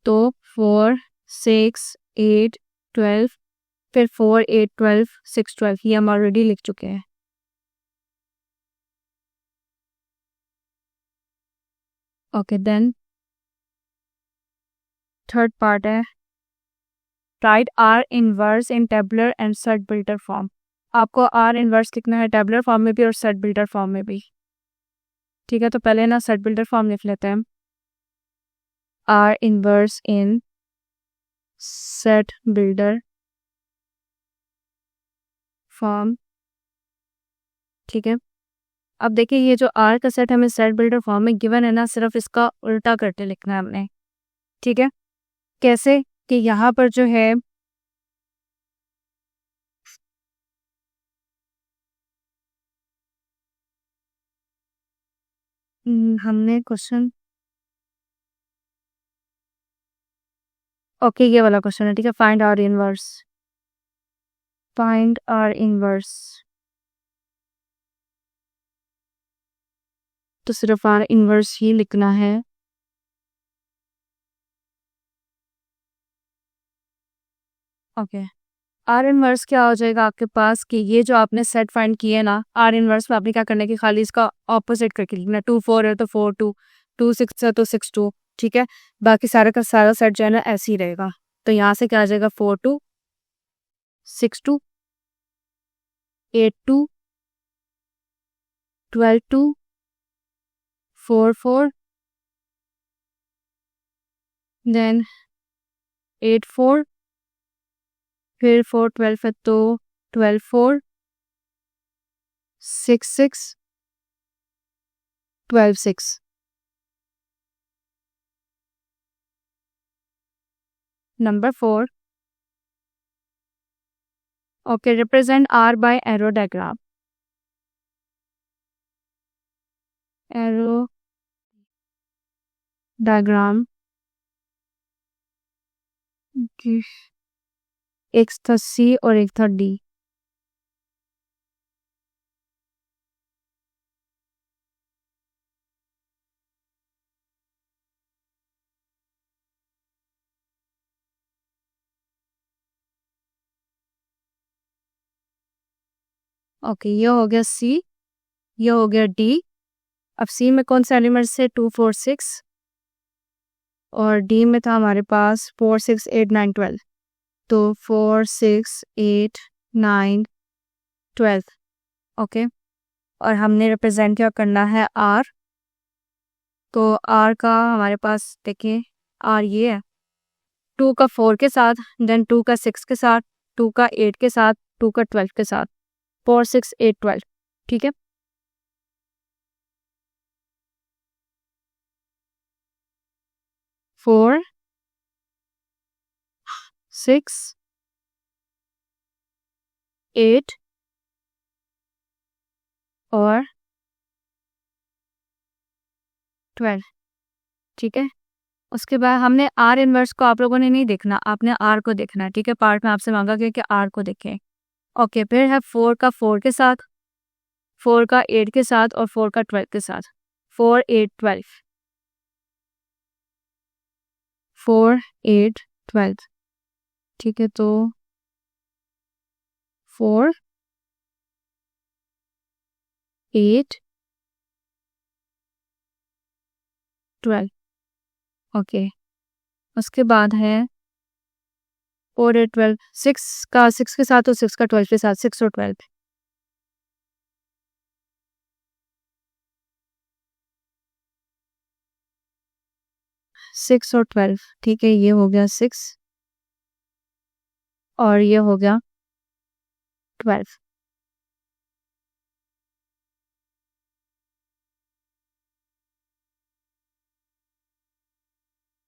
तो 4 6 8 12, फिर 4 8 12 6 12, ये हम ऑलरेडी लिख चुके हैं। ओके, देन थर्ड पार्ट है right R inverse in tabular and set builder form. आपको R इनवर्स लिखना है टेबुलर फॉर्म में भी और सेट बिल्डर फॉर्म में भी। ठीक है, तो पहले ना सेट बिल्डर फॉर्म लिख लेते हैं, R इनवर्स इन सेट बिल्डर फॉर्म। ठीक है, अब देखिए ये जो R का सेट हमें सेट बिल्डर फॉर्म में गिवन है ना, सिर्फ इसका उल्टा करके लिखना है हमने। ठीक है, कैसे कि यहाँ पर जो है हमने क्वेश्चन ओके ये वाला क्वेश्चन है, ठीक है। Find are inverse, find are inverse, तो सिर्फ आर इनवर्स ही लिखना है। ओके आर इनवर्स क्या हो जाएगा आपके पास कि ये जो आपने सेट फाइंड किए ना, आर इनवर्स में आपने क्या करना है कि खाली इसका ऑपोजिट करके लिखना। 2 4 है तो 4 2, 2 6 है तो 6 2, ठीक है। बाकी सारा का सारा सेट जो है ना ऐसे ही रहेगा। तो यहाँ से क्या आ जाएगा 4 2 6 2 8 2 12 2 4 4 देन 8 4 फिर 4 12 है तो 12 4 6 6 12 6। Number 4 okay represent R by arrow diagram. Arrow diagram एक था सी और एक था डी। ओके ये हो गया सी, ये हो गया डी। अब सी में कौन से एलिमेंट से 2 4 6 और डी में था हमारे पास 4 6 8 9 12। तो 4 6 8 9 12 ओके। और हमने रिप्रेजेंट क्या करना है आर। तो आर का हमारे पास देखिए आर ये है 2 का 4 के साथ, देन 2 का 6 के साथ, 2 का 8 के साथ, 2 का 12 के साथ, 4 6 8 12, ठीक है। फोर 6 8 और 12, ठीक है। उसके बाद हमने आर इनवर्स को आप लोगों ने नहीं देखना, आपने आर को देखना है, ठीक है। पार्ट में आपसे मांगा गया कि आर को देखें। ओके फिर है 4 का 4 के साथ, 4 का 8 के साथ और 4 का 12 के साथ। 4 8 12, 4 8 12, ठीक है। तो 4 8 12 ओके। उसके बाद है 4 8 12, 6 का 6 के साथ और 6 का 12 के साथ, 6 और 12, 6 और 12, ठीक है। ये हो गया 6 और ये हो गया 12।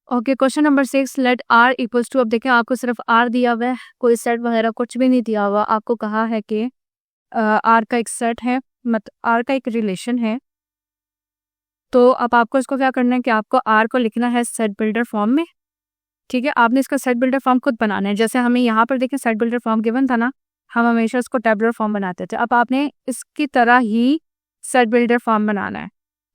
Okay question number 6 let R equals to. अब देखें आपको सिर्फ आर दिया हुआ है, कोई सेट वगैरह कुछ भी नहीं दिया हुआ। आपको कहा है कि आर का एक सेट है, मतलब आर का एक रिलेशन है। तो अब आपको इसको क्या करना है कि आपको आर को लिखना है सेट बिल्डर फॉर्म में, ठीक है। आपने इसका सेट बिल्डर फॉर्म खुद बनाना है। जैसे हमें यहाँ पर देखें सेट बिल्डर फॉर्म गिवन था ना, हम हमेशा इसको टेबुलर फॉर्म बनाते थे। अब आपने इसकी तरह ही सेट बिल्डर फॉर्म बनाना है।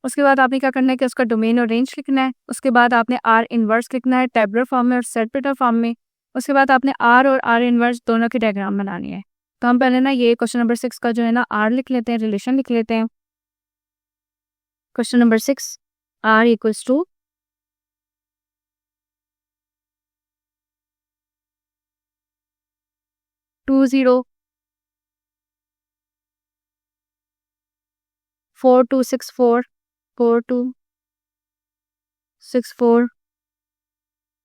उसके बाद आपने क्या करना है कि उसका डोमेन और रेंज लिखना है। उसके बाद आपने आर इनवर्स लिखना है टेबुलर फॉर्म में और सेट बिल्डर फॉर्म में। उसके बाद आपने आर और आर इनवर्स दोनों की डायग्राम बनानी है। तो हम पहले ना ये क्वेश्चन नंबर 6 का जो है ना आर लिख लेते हैं, रिलेशन लिख लेते हैं। Question number 6 R equals to 2 0 4 2 6 4 4 2 6 4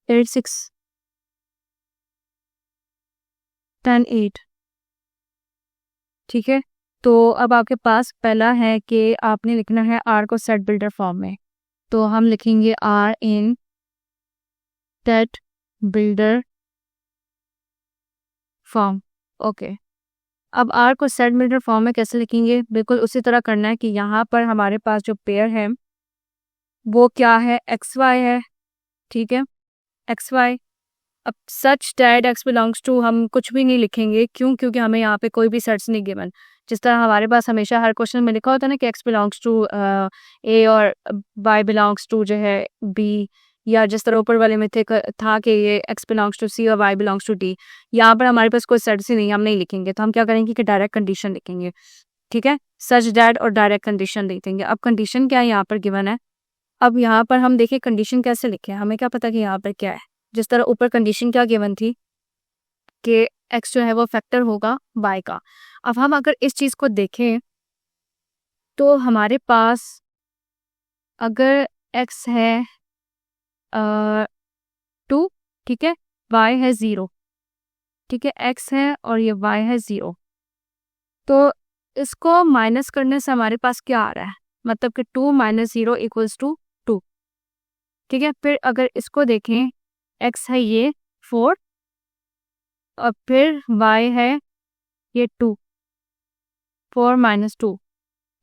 8 6 10 8, ठीक है। तो अब आपके पास पहला है कि आपने लिखना है आर को सेट बिल्डर फॉर्म में। तो हम लिखेंगे R in set builder form, okay. अब आर को सेट बिल्डर फॉर्म में कैसे लिखेंगे, बिल्कुल उसी तरह करना है कि यहाँ पर हमारे पास जो पेयर है वो क्या है, एक्स वाई है, ठीक है, एक्स वाई। अब such that x belongs to हम कुछ भी नहीं लिखेंगे, क्यों? क्योंकि हमें यहाँ पे कोई भी सर्च नहीं गिवन। जिस तरह हमारे पास हमेशा हर क्वेश्चन में लिखा होता है ना कि एक्स बिलोंग्स टू ए और वाई बिलोंग्स टू जो है बी, या जिस तरह ऊपर वाले में था कि ये एक्स बिलोंग्स टू सी और वाई बिलोंग्स टू डी। यहाँ पर हमारे पास कोई सर्च ही नहीं, हम नहीं लिखेंगे, तो हम क्या करेंगे कि डायरेक्ट कंडीशन लिखेंगे, ठीक है, सच डैट और डायरेक्ट कंडीशन लिख देंगे। अब कंडीशन क्या है यहाँ पर गिवन है, अब यहाँ पर हम देखें कंडीशन कैसे लिखे, हमें क्या पता कि यहाँ पर क्या है। जिस तरह ऊपर कंडीशन क्या गिवन थी कि एक्स जो है वो फैक्टर होगा वाई का। अब हम अगर इस चीज़ को देखें तो हमारे पास अगर एक्स है 2, ठीक है, वाई है 0, ठीक है, एक्स है और ये वाई है 0, तो इसको माइनस करने से हमारे पास क्या आ रहा है, मतलब कि 2 - 0 = 2, ठीक है। फिर अगर इसको देखें, एक्स है ये 4 और फिर वाई है ये 2, 4 - 2,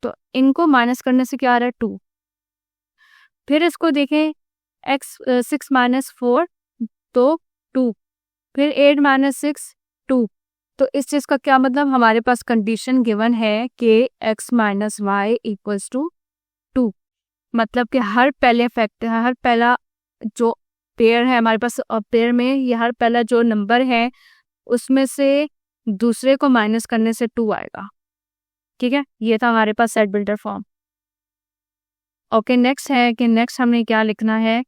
तो इनको माइनस करने से क्या आ रहा है 2। फिर इसको देखें, एक्स 6 - 4 तो 2, फिर 8 - 6 2, तो इस चीज़ का क्या मतलब, हमारे पास कंडीशन गिवन है कि x - y = 2, मतलब कि हर पहले फैक्टर, हर पहला जो पेयर है हमारे पास, पेयर में ये हर पहला जो नंबर है उसमें से दूसरे को माइनस करने से 2 आएगा, ठीक है। ये था हमारे पास set builder form. Okay, next है कि नेक्स्ट हमने क्या लिखना है,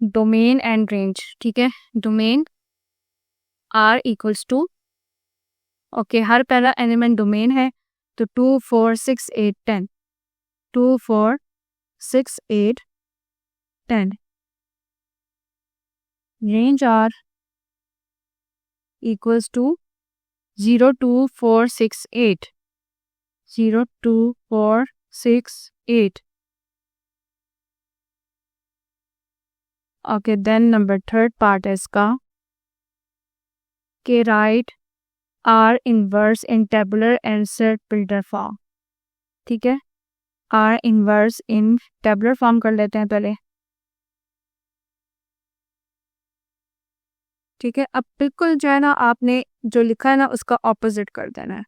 डोमेन एंड रेंज, ठीक है। डोमेन r = ओके, हर पहला एलिमेंट डोमेन है, तो 2 4 6 8 10, 2 4 6 8 10। Range r = 0 2 4 6 8, 0 2 4 6 8। Okay, then number third part है इसका कि write R inverse in tabular and set builder form, ठीक है। R inverse in tabular form कर लेते हैं पहले, ठीक है। अब बिल्कुल जो है ना, आपने जो लिखा है ना उसका ऑपोजिट कर देना है,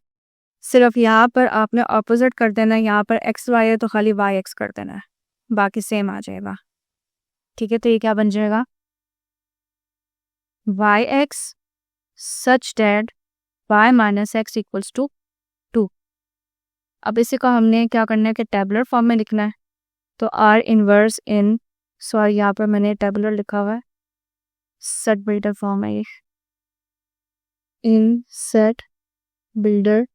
सिर्फ यहाँ पर आपने ऑपोजिट कर देना है, यहाँ पर एक्स वाई है तो खाली वाई एक्स कर देना है, बाकी सेम आ जाएगा, ठीक है। तो ये क्या बन जाएगा, y x such that y - x = 2। अब इसी को हमने क्या करना है कि टेबुलर फॉर्म में लिखना है, तो R इनवर्स इन, सॉरी यहाँ पर मैंने टेबुलर लिखा हुआ है, सेट बिल्डर फॉर्म है ये, इन सेट बिल्डर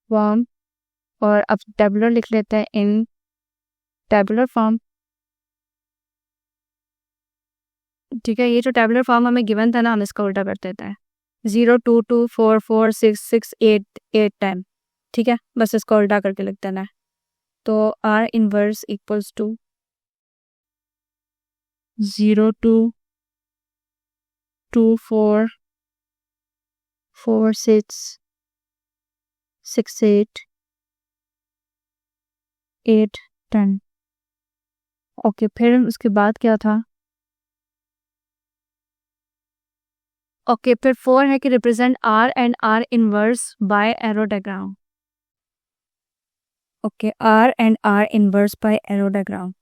फॉर्म, और अब टेबुलर लिख लेते हैं इन टेबुलर फॉर्म, ठीक है। ये जो टेबुलर फॉर्म हमें गिवन था ना, हम इसका उल्टा कर देते हैं, 0 2 2 4 4 6 6 8 8 10, ठीक है, बस इसका उल्टा करके लिख देना है। तो R इनवर्स = 0 2 2 4 4 6 6 8 8 10। ओके, फिर उसके बाद क्या था, ओके, फिर 4 है कि represent R and R inverse by arrow diagram, okay, R and R inverse by arrow diagram.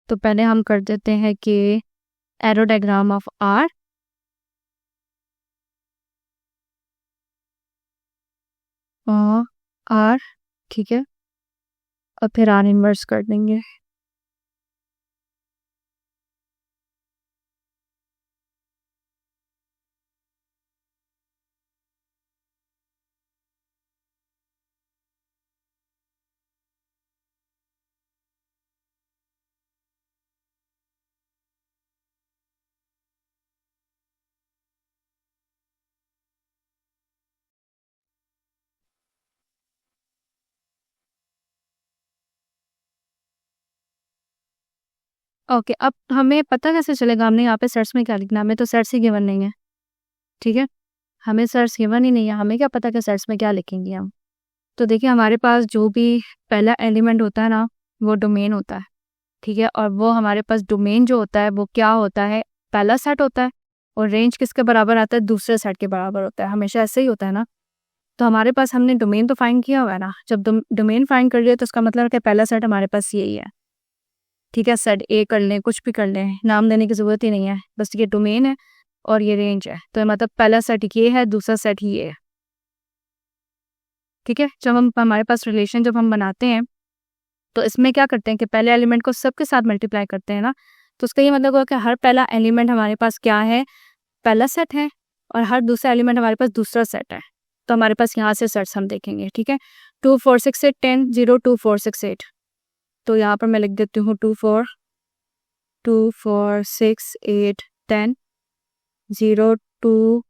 तो पहले हम कर देते हैं कि एरो डायग्राम ऑफ R, और R, ठीक है, और फिर R इनवर्स कर देंगे। ओके, अब हमें पता कैसे चलेगा हमने यहाँ पे सर्च में क्या लिखना है, हमें तो सर्च ही गिवन नहीं है, ठीक है, हमें सर्च गिवन ही नहीं है, हमें क्या पता कि सर्च में क्या लिखेंगे हम। तो देखिए हमारे पास जो भी पहला एलिमेंट होता है ना, वो डोमेन होता है, ठीक है। और वो हमारे पास डोमेन जो होता है वो क्या होता है, पहला सेट होता है, और रेंज किसके बराबर आता है, दूसरे सेट के बराबर होता है, हमेशा ऐसे ही होता है ना। तो हमारे पास हमने डोमेन तो फाइंड किया हुआ है ना, जब डोमेन फाइंड कर लिया तो उसका मतलब है कि पहला सेट हमारे पास यही है, ठीक है। सेट ए कर लें, कुछ भी कर लें, नाम देने की ज़रूरत ही नहीं है, बस ये डोमेन है और ये रेंज है, तो मतलब पहला सेट ये है, दूसरा सेट ये है, ठीक है। जब हम हमारे पास रिलेशन जब हम बनाते हैं तो इसमें क्या करते हैं कि पहले एलिमेंट को सबके साथ मल्टीप्लाई करते हैं ना, तो उसका ये मतलब हुआ कि हर पहला एलिमेंट हमारे पास क्या है, पहला सेट है, और हर दूसरा एलिमेंट हमारे पास दूसरा सेट है। तो हमारे पास यहाँ से सेट्स हम देखेंगे, ठीक है। 2 4 6 8 10 0 2 4 6 8, तो यहाँ पर मैं लिख देती हूँ 2 4 6 8 10 0 2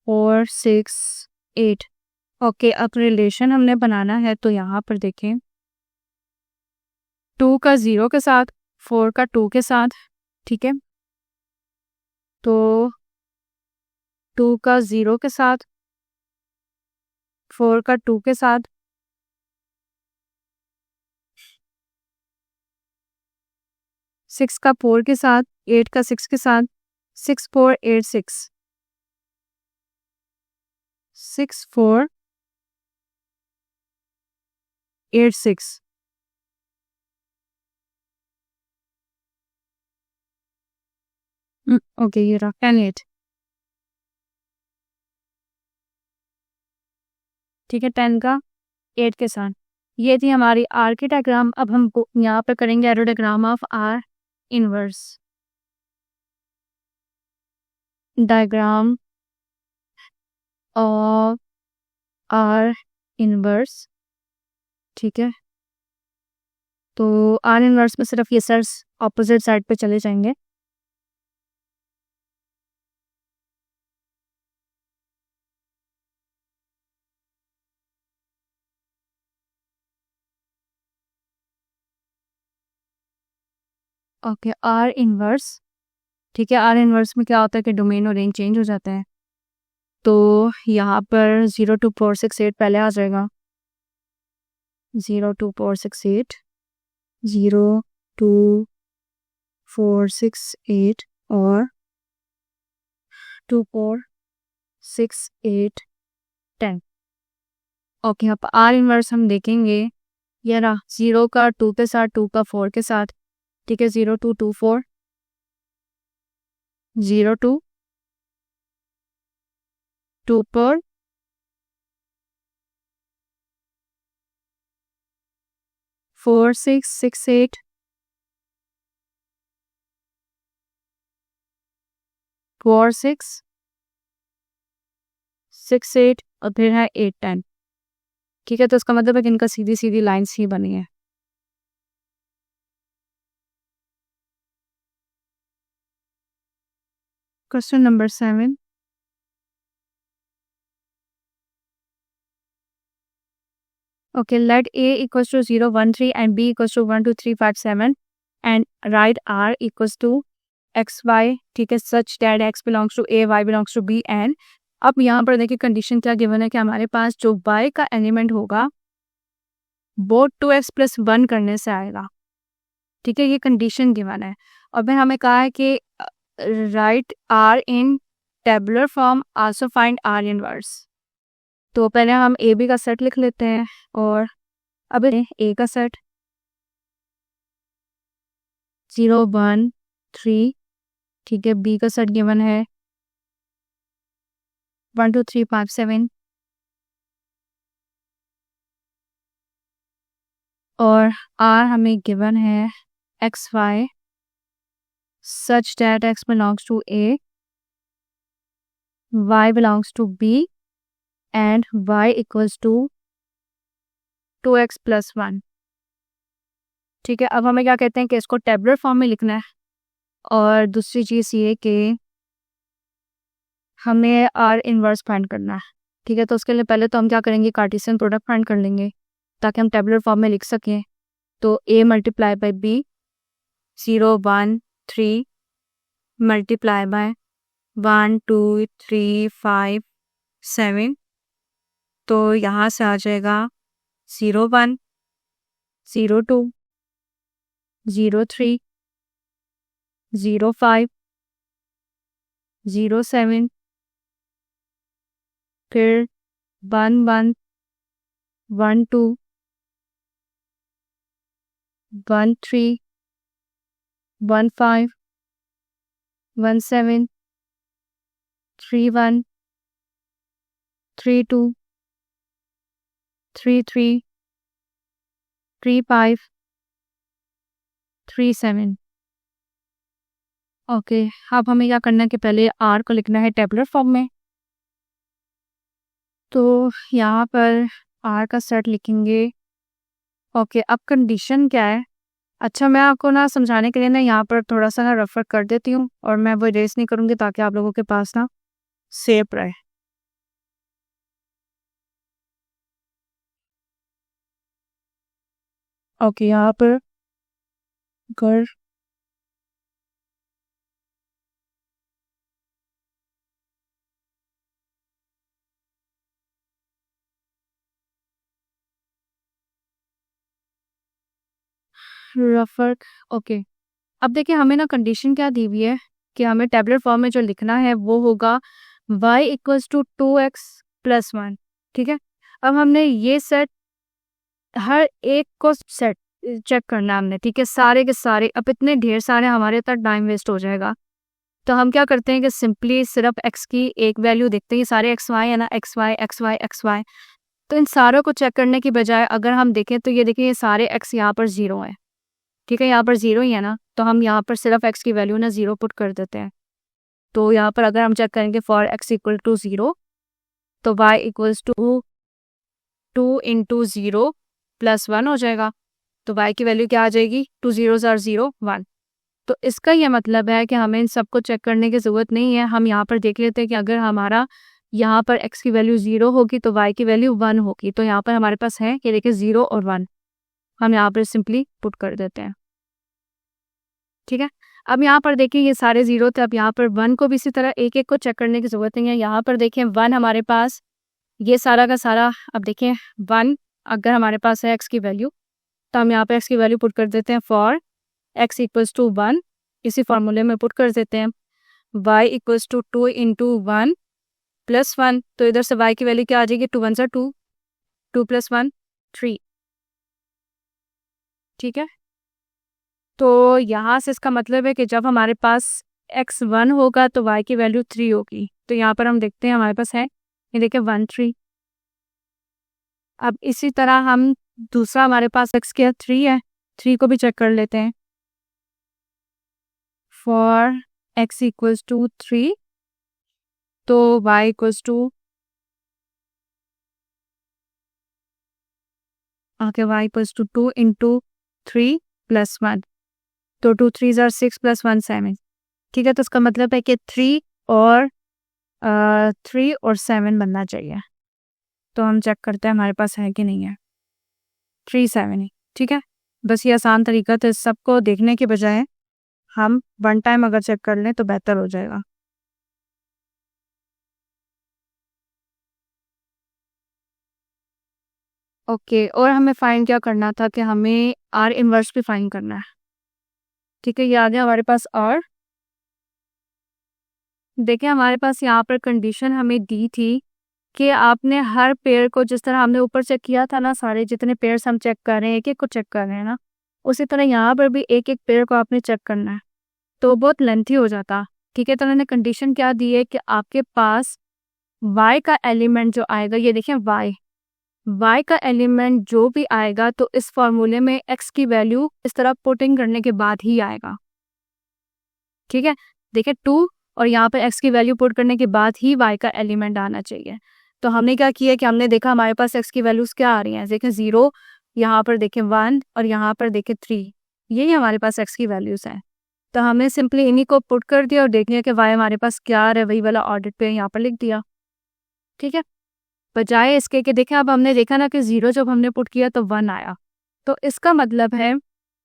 4 6 8। ओके, अब रिलेशन हमने बनाना है, तो यहाँ पर देखें 2 का 0 के साथ, 4 का 2 के साथ, ठीक है। तो 2 का 0 के साथ, 4 का 2 के साथ, 6 का 4 के साथ, 8 का 6 के साथ, 6 4 8 6 6 4 8 6। ओके, ये रहा 10 8, ठीक है। 10 का 8 के साथ, ये थी हमारी आर की डायग्राम। अब हम यहाँ पर करेंगे arrow diagram of are inverse, diagram of are inverse, ठीक है। तो आर इनवर्स में सिर्फ ये सर्स ऑपोजिट साइड पे चले जाएंगे। ओके, आर इनवर्स, ठीक है। आर इनवर्स में क्या होता है कि डोमेन और रेंज चेंज हो जाता है, तो यहाँ पर 0 2 4 6 8 पहले आ जाएगा, 0 2 4 6 8, 0 2 4 6 8 और 2 4 6 8 10। ओके, अब आर इनवर्स हम देखेंगे, ये रहा 0 का 2 के साथ, 2 का 4 के साथ, ठीक है। 0 2 2 4, 0 2 2 4 4 6 6 8 4 6 6 8 और फिर है 8 10, ठीक है। तो इसका मतलब है कि इनका सीधी सीधी लाइन्स ही बनी है। Question number 7, okay, let a equals to 0 1 3 and b equals to 1 2 3 5 7 and write r equals to x y, ठीक है, such that x belongs to a, y belongs to b and अब यहाँ पर देखिए कंडीशन क्या गिवन है कि हमारे पास जो y का एलिमेंट होगा वो 2x + 1 करने से आएगा, ठीक है। ये कंडीशन गिवन है, और फिर हमें कहा है कि राइट r इन tabular form, also find r inverse. तो पहले हम ए बी का सेट लिख लेते हैं, और अब ए का सेट 0 1 3, ठीक है। बी का सेट गिवन है 1 2 3 5 7, और आर हमें गिवन है x y such that x belongs to A, y belongs to B and y equals to 2x + 1, ठीक है। अब हमें क्या कहते हैं कि इसको टेबुलर फॉर्म में लिखना है, और दूसरी चीज़ ये कि हमें आर इनवर्स फाइंड करना है, ठीक है। तो उसके लिए पहले तो हम क्या करेंगे, कार्टेशियन प्रोडक्ट फाइंड कर लेंगे ताकि हम टेबुलर फॉर्म में लिख सकें। तो a × b 0 1 3 × 1 2 3 5 7 तो यहाँ से आ जाएगा 01, 02, 03, 05, 07, फिर 11, 12, 13, 15, 17, 31, 32, 33, 35, 37। ओके, अब हमें क्या करना है कि पहले आर को लिखना है टेबुलर फॉर्म में। तो यहाँ पर आर का सेट लिखेंगे। ओके, अब कंडीशन क्या है? अच्छा, मैं आपको ना समझाने के लिए ना यहाँ पर थोड़ा सा ना रेफर कर देती हूँ और मैं वो इरेज नहीं करूँगी ताकि आप लोगों के पास ना सेव रहे। ओके, यहाँ पर कर रेफर। ओके, अब देखिए हमें ना कंडीशन क्या दी हुई है कि हमें टेबुलर फॉर्म में जो लिखना है वो होगा y equals to 2x plus 1। ठीक है, अब हमने ये सेट हर एक को सेट चेक करना है हमने। ठीक है, सारे के सारे, अब इतने ढेर सारे हमारे तक टाइम वेस्ट हो जाएगा। तो हम क्या करते हैं कि सिंपली सिर्फ x की एक वैल्यू देखते हैं। सारे एक्स वाई है ना, x y x y x y. तो इन सारों को चेक करने की बजाय अगर हम देखें तो ये देखिए ये सारे x यहाँ पर 0 है। ठीक है, यहाँ पर 0 ही है ना, तो हम यहाँ पर सिर्फ x की वैल्यू ना 0 पुट कर देते हैं। तो यहाँ पर अगर हम चेक करेंगे फॉर x इक्वल टू 0 तो y equals to 2 into 0 plus 1 हो जाएगा। तो y की वैल्यू क्या आ जाएगी? 2 zeros are 0 1। तो इसका यह मतलब है कि हमें इन सबको चेक करने की ज़रूरत नहीं है। हम यहाँ पर देख लेते हैं कि अगर हमारा यहाँ पर x की वैल्यू 0 होगी तो y की वैल्यू 1 होगी। तो यहाँ पर हमारे पास है कि देखिए 0 और 1 हम यहाँ पर सिंपली पुट कर देते हैं। ठीक है, अब यहाँ पर देखिए ये सारे 0 थे। अब यहाँ पर 1 को भी इसी तरह एक एक को चेक करने की ज़रूरत नहीं है। यहाँ पर देखें 1 हमारे पास ये सारा का सारा, अब देखें 1 अगर हमारे पास है x की वैल्यू तो हम यहाँ पर x की वैल्यू पुट कर देते हैं फॉर x इक्वल्स टू 1। इसी फार्मूले में पुट कर देते हैं y equals to 2 into 1 plus 1। तो इधर से y की वैल्यू क्या आ जाएगी? 2 1 2, 2 प्लस 1 3। ठीक है, तो यहाँ से इसका मतलब है कि जब हमारे पास x 1 होगा तो y की वैल्यू 3 होगी। तो यहाँ पर हम देखते हैं हमारे पास है, ये देखिए 1 3। अब इसी तरह हम दूसरा हमारे पास x के 3 है, 3 को भी चेक कर लेते हैं फॉर x इक्वल्स टू 3 तो y इक्वल्स टू आगे y equals to 2 into 3 plus 1। तो 2 3 जार 6 प्लस 1 7। ठीक है, तो इसका मतलब है कि 3 और 7 बनना चाहिए। तो हम चेक करते हैं हमारे पास है कि नहीं है, 3 7 है। ठीक है, बस ये आसान तरीका था। सबको देखने के बजाय हम वन टाइम अगर चेक कर लें तो बेहतर हो जाएगा। ओके, और हमें फाइंड क्या करना था कि हमें आर इनवर्स भी फाइंड करना है। ठीक है, ये आ गया हमारे पास आर। देखिए हमारे पास यहाँ पर कंडीशन हमें दी थी कि आपने हर पेयर को, जिस तरह हमने ऊपर चेक किया था ना, सारे जितने पेयर्स हम चेक कर रहे हैं एक एक को चेक कर रहे हैं ना, उसी तरह यहाँ पर भी एक एक पेयर को आपने चेक करना है। तो बहुत लेंथी हो जाता। ठीक है, तो उन्होंने कंडीशन क्या दी है कि आपके पास y का एलिमेंट जो आएगा, ये देखें y का एलिमेंट जो भी आएगा तो इस फॉर्मूले में x की वैल्यू इस तरह पुटिंग करने के बाद ही आएगा। ठीक है, देखिए 2 और यहाँ पर x की वैल्यू पुट करने के बाद ही y का एलिमेंट आना चाहिए। तो हमने क्या किया कि हमने देखा हमारे पास x की वैल्यूज क्या आ रही हैं। देखें 0, यहाँ पर देखें 1 और यहाँ पर देखें 3, यही हमारे पास x की वैल्यूज हैं। तो हमने सिंपली इन्हीं को पुट कर दिया और देख लिया कि y हमारे पास क्या आ रहा है, वही वाला ऑर्डर पे यहाँ पर लिख दिया। ठीक है, बजाय इसके कि देखें अब हमने देखा ना कि 0 जब हमने पुट किया तो 1 आया। तो इसका मतलब है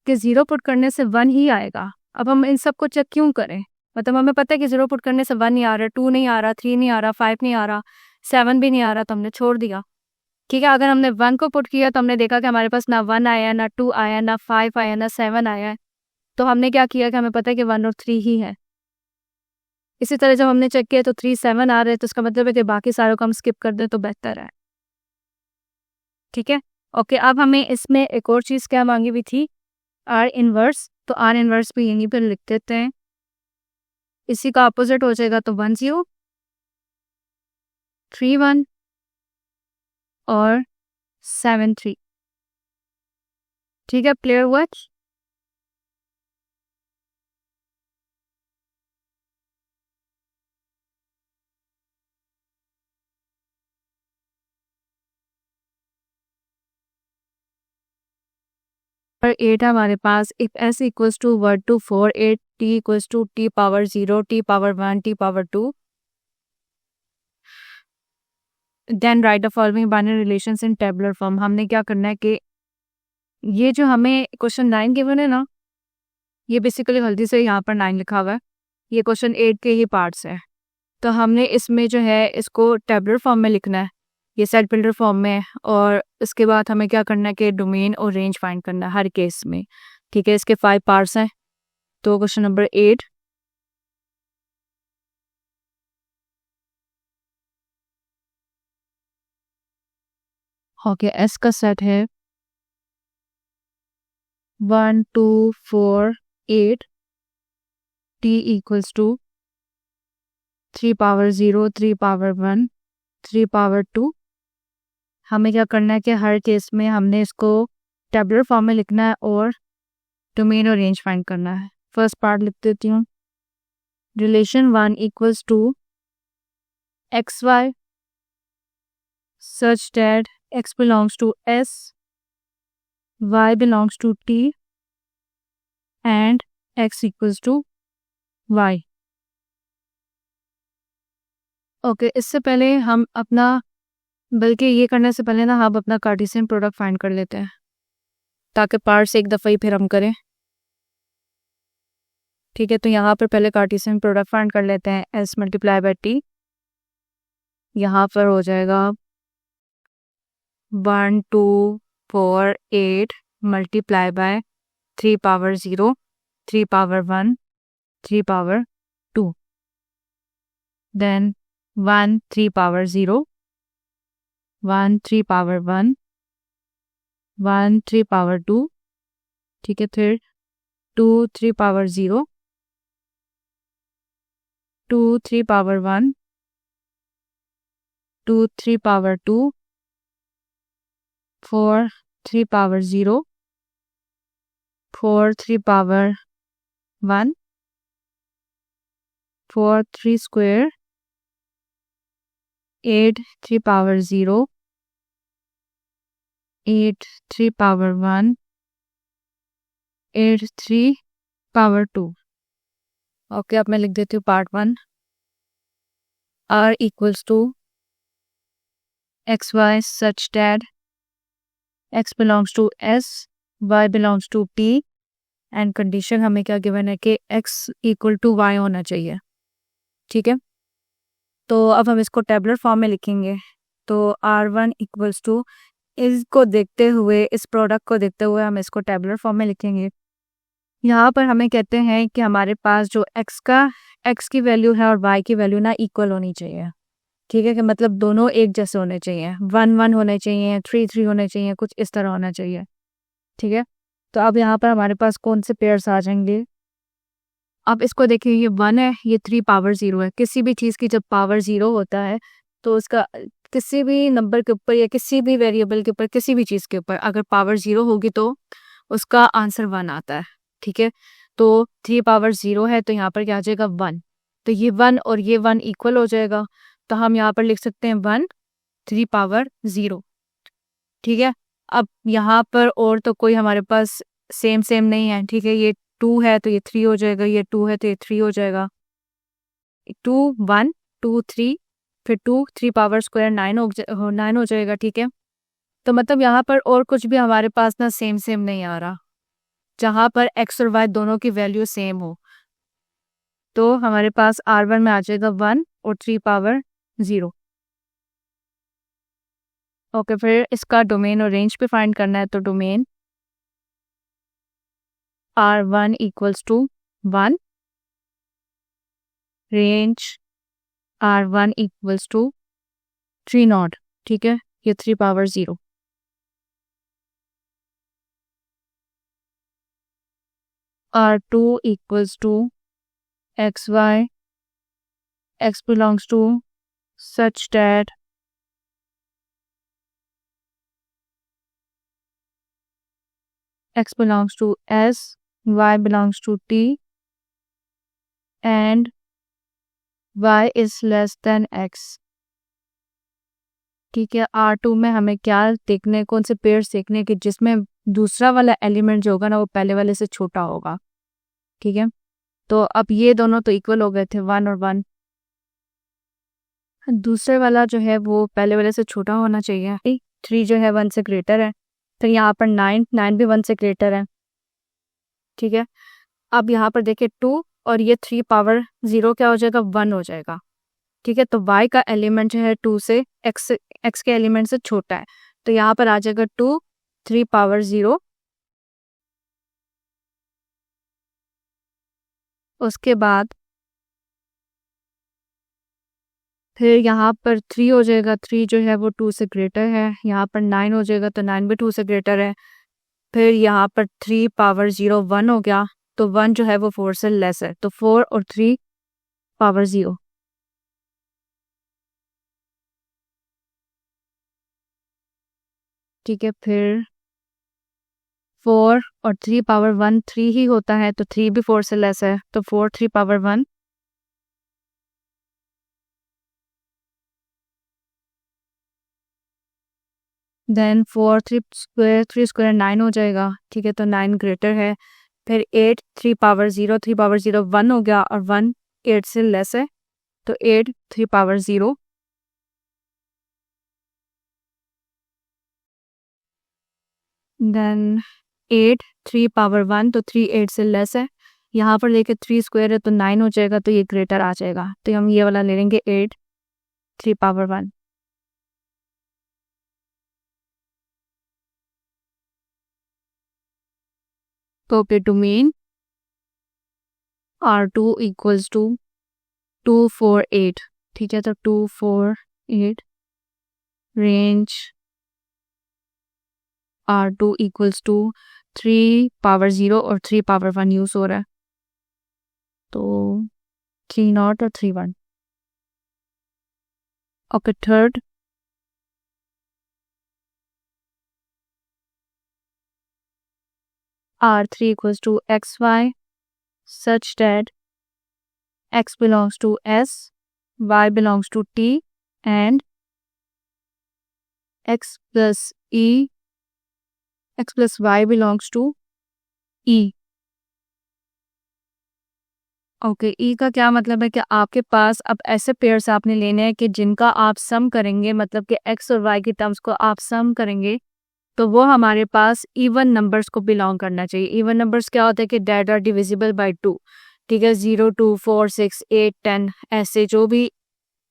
कि 0 पुट करने से 1 ही आएगा। अब हम इन सबको चेक क्यों करें? मतलब हमें पता है कि 0 पुट करने से 1 नहीं आ रहा, 2 नहीं आ रहा, 3 नहीं आ रहा, 5 नहीं आ रहा, 7 भी नहीं आ रहा, तो हमने छोड़ दिया। ठीक है, अगर हमने 1 को पुट किया तो हमने देखा कि हमारे पास ना 1 आया, ना 2 आया, ना 5 आया, ना 7 आया है। तो हमने क्या किया कि हमें पता है कि 1 और 3 ही है। इसी तरह जब हमने चेक किया तो 3 7 आ रहे हैं, तो इसका मतलब है कि बाकी सारों को हम स्किप कर दें तो बेहतर है। ठीक है, ओके। अब हमें इसमें एक और चीज़ क्या मांगी हुई थी, आर इनवर्स। तो आर इनवर्स भी यहीं पर लिख देते हैं। इसी का अपोजिट हो जाएगा तो 1 0 3 1 और 7 3। ठीक है, क्लियर हुआ? और 8 है हमारे पास। If s equals to 1 to 4 8 t equals to t power 0 t power 1 t power 2 then write the following binary relations in tabular form. हमने क्या करना है कि ये जो हमें क्वेश्चन 9 गिवन है ना, ये बेसिकली गलती से यहाँ पर 9 लिखा हुआ है, ये क्वेश्चन 8 के ही पार्ट्स है। तो हमने इसमें जो है इसको टेबुलर फॉर्म में लिखना है, ये सेट बिल्डर फॉर्म में है। और इसके बाद हमें क्या करना है कि डोमेन और रेंज फाइंड करना है हर केस में। ठीक है, इसके 5 पार्ट्स हैं। तो क्वेश्चन नंबर 8, ओके, एस का सेट है 1 2 4 8 t equals to 3 power 0 3 power 1 3 power 2। हमें क्या करना है कि हर केस में हमने इसको टेबुलर फॉर्म में लिखना है और डोमेन और रेंज फाइंड करना है। फर्स्ट पार्ट लिख देती हूँ। Relation 1 equals to x y such that x belongs to s, y belongs to t and x equals to y। Okay, इससे पहले हम अपना, बल्कि ये करने से पहले ना हम अपना कार्टेशियन प्रोडक्ट फाइंड कर लेते हैं ताकि पार्ट्स एक दफ़ा ही फिर हम करें। ठीक है, तो यहाँ पर पहले कार्टेशियन प्रोडक्ट फाइंड कर लेते हैं। s मल्टीप्लाई बाई टी, यहाँ पर हो जाएगा 1 2 4 8 multiply by 3 power 0 3 power 1 3 power 2 then 1 3 power 0 1 3 power 1 1 3 power 2। ठीक है, फिर 2 3 power 0 2 3 power 1 2 3 power 2 4 3 power 0 4 3 power 1 4 3 square 8 3 power 0 8 3 power 1 8 3 power 2। Okay, अब मैं लिख देती हूँ part 1। r equals to x y such that x belongs to s, y belongs to t and condition हमें क्या गिवन है कि x इक्वल टू y होना चाहिए। ठीक है, तो अब हम इसको टेबुलर फॉर्म में लिखेंगे। तो r1 इक्वल्स टू, इसको देखते हुए, इस प्रोडक्ट को देखते हुए हम इसको टेबुलर फॉर्म में लिखेंगे। यहाँ पर हमें कहते हैं कि हमारे पास जो x की वैल्यू है और y की वैल्यू ना इक्वल होनी चाहिए। ठीक है, कि मतलब दोनों एक जैसे होने चाहिए, 1 1 होने चाहिए, 3 3 होने चाहिए, कुछ इस तरह होना चाहिए। ठीक है, तो अब यहाँ पर हमारे पास कौन से पेयर्स आ जाएंगे। अब इसको देखिए, ये 1 है, ये 3 पावर 0 है। किसी भी चीज़ की जब पावर 0 होता है तो उसका किसी भी नंबर के ऊपर या किसी भी वेरिएबल के ऊपर, किसी भी चीज़ के ऊपर अगर पावर 0 होगी तो उसका आंसर 1 आता है। ठीक है, तो 3 पावर 0 है तो यहाँ पर क्या आ जाएगा 1। तो ये 1 और ये 1 इक्वल हो जाएगा, तो हम यहाँ पर लिख सकते हैं 1 3 पावर 0। ठीक है, अब यहाँ पर और तो कोई हमारे पास सेम नहीं है। ठीक है, ये 2 है तो ये 3 हो जाएगा, ये 2 है तो ये 3 हो जाएगा। 2 1 2 3 फिर 2 3 पावर स्क्वायर 9 हो जाएगा। ठीक है, तो मतलब यहाँ पर और कुछ भी हमारे पास ना सेम नहीं आ रहा, जहाँ पर x और y दोनों की वैल्यू सेम हो। तो हमारे पास r1 में आ जाएगा 1 और 3 पावर 0। ओके, फिर इसका डोमेन और रेंज पे फाइंड करना है, तो domain R1 equals to 1, range R1 equals to 3 naught, ठीक है, ये 3 power 0। R2 equals to xy, x belongs to such that x belongs to S, y belongs to T, and y is less than x। ठीक है, R2 में हमें क्या देखने, कौन से पेयर्स देखने कि जिसमें दूसरा वाला एलिमेंट जो होगा ना वो पहले वाले से छोटा होगा। ठीक है, तो अब ये दोनों तो इक्वल हो गए थे, 1 और 1। दूसरे वाला जो है वो पहले वाले से छोटा होना चाहिए। 3 जो है 1 से ग्रेटर है, तो यहाँ पर 9 भी 1 से ग्रेटर है। ठीक है, अब यहाँ पर देखिए 2 और ये 3 पावर 0 क्या हो जाएगा, 1 हो जाएगा। ठीक है, तो y का एलिमेंट जो है 2 से x के एलिमेंट से छोटा है, तो यहाँ पर आ जाएगा 2 3 पावर 0। उसके बाद फिर यहाँ पर 3 हो जाएगा, 3 जो है वो 2 से ग्रेटर है। यहाँ पर 9 हो जाएगा, तो 9 भी 2 से ग्रेटर है। फिर यहाँ पर 3 पावर 0 1 हो गया, तो 1 जो है वो 4 से लेस है, तो 4 और 3 पावर 0। ठीक है, फिर 4 और 3 पावर 1 3 ही होता है, तो 3 भी 4 से लेस है, तो 4 3 पावर 1। देन 4 3 स्क्वायर 9 हो जाएगा। ठीक है, तो 9 ग्रेटर है। फिर 8 3 पावर 0 3 पावर 0 1 हो गया, और 1 8 से लेस है, तो 8 3 पावर 0। देन 8 3 पावर 1, तो 3 8 से लेस है। यहाँ पर देखिए 3 स्क्वायर है, तो 9 हो जाएगा, तो ये ग्रेटर आ जाएगा, तो हम ये वाला ले लेंगे 8 3 पावर 1। तो okay, domain R2 equals to 2 4 8। ठीक है, तो 2 4 8, range R2 equals to 3 power 0 और 3 पावर 1 यूज हो रहा है, तो 3 नॉट और 3 1। Okay, third R3 equals to xy such that x belongs to S, y belongs to T, and x plus y belongs to E। Okay, E का क्या मतलब है कि आपके पास अब ऐसे पेयर्स आपने लेने हैं कि जिनका आप सम करेंगे, मतलब कि x और y की टर्म्स को आप सम करेंगे, तो वो हमारे पास इवन नंबर्स को बिलोंग करना चाहिए। इवन नंबर्स क्या होता है कि डेट आर डिविजिबल बाय 2। ठीक है, 0 2 4 6 8 10 ऐसे जो भी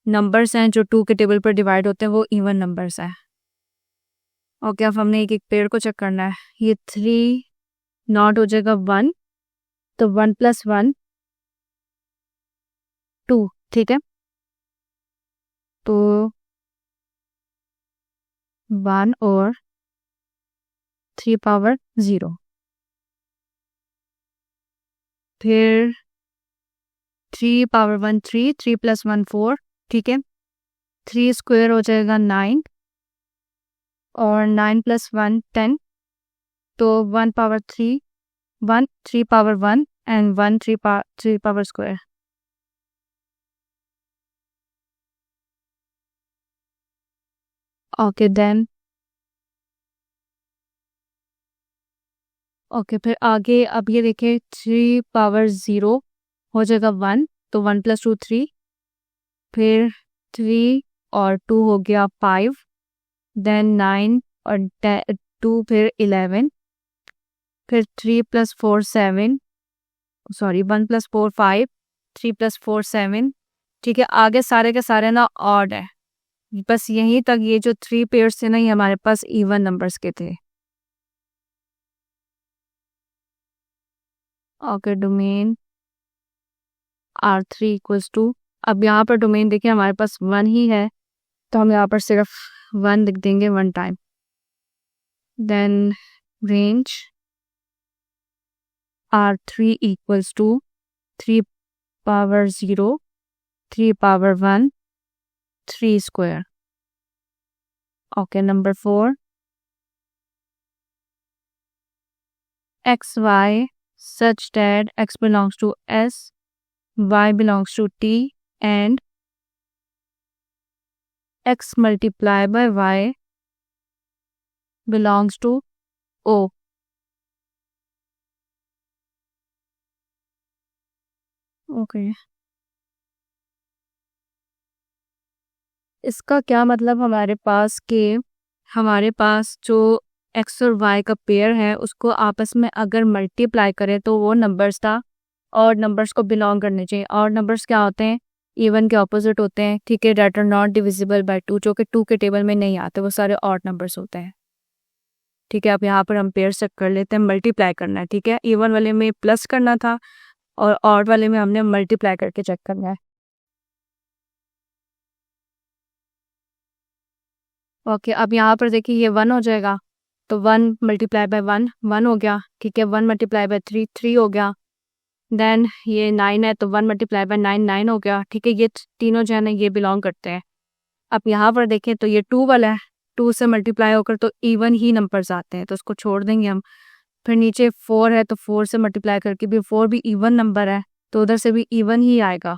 नंबर्स हैं जो 2 के टेबल पर डिवाइड होते हैं वो इवन नंबर्स हैं। ओके, अब हमने एक एक पेयर को चेक करना है। ये 3 नॉट हो जाएगा 1, तो 1 प्लस 1 2। ठीक है, तो 1 और 3 पावर 0। फिर 3 पावर 1 3 3 प्लस 1 4। ठीक है, 3 स्क्वायर हो जाएगा 9, और 9 प्लस 1 10, तो 1 power 3 1 3 power 1 and 1 3 power square. Okay, then okay, फिर आगे अब ये देखिए 3 पावर 0 हो जाएगा 1, तो 1 प्लस 2 3, फिर 3 और 2 हो गया 5, देन 9 और 2 फिर 11, फिर 3 प्लस 4 7, सॉरी 1 प्लस 4 5, 3 प्लस 4 7। ठीक है, आगे सारे के सारे ना ऑड है, बस यहीं तक ये जो 3 पेयर्स थे ना ये हमारे पास इवन नंबर्स के थे। Okay, domain R3 equals to, अब यहाँ पर डोमेन देखिए हमारे पास 1 ही है, तो हम यहाँ पर सिर्फ 1 लिख देंगे 1 time. Then range R3 equals to 3 power 0, 3 power 1, 3 square. Okay, number 4, xy such that x belongs to S, y belongs to T and x multiplied by y belongs to O। Okay, इसका क्या मतलब हमारे पास जो x और y का पेयर है उसको आपस में अगर मल्टीप्लाई करें तो वो नंबर्स था, और नंबर्स को बिलोंग करने चाहिए। और नंबर्स क्या होते हैं? इवन के ऑपोजिट होते हैं, ठीक है, that are not divisible by 2, जो कि 2 के टेबल में नहीं आते, वो सारे ऑड नंबर्स होते हैं। ठीक है, अब यहाँ पर हम पेयर चेक कर लेते हैं, मल्टीप्लाई करना है। ठीक है, इवन वाले में प्लस करना था और ऑड वाले में हमने मल्टीप्लाई करके चेक करना है। ओके, अब यहाँ पर देखिए ये 1 हो जाएगा, तो 1 मल्टीप्लाई बाय 1 1 हो गया। ठीक है, 1 मल्टीप्लाई बाय 3 3 हो गया। देन ये 9 है, तो 1 मल्टीप्लाई बाय 9 9 हो गया। ठीक है, ये तीनों जो है ना ये बिलोंग करते हैं। अब यहाँ पर देखें तो ये 2 वाला है, 2 से मल्टीप्लाई होकर तो इवन ही नंबर्स आते हैं, तो उसको छोड़ देंगे हम। फिर नीचे 4 है, तो 4 से मल्टीप्लाई करके भी 4 भी इवन नंबर है, तो उधर से भी इवन ही आएगा।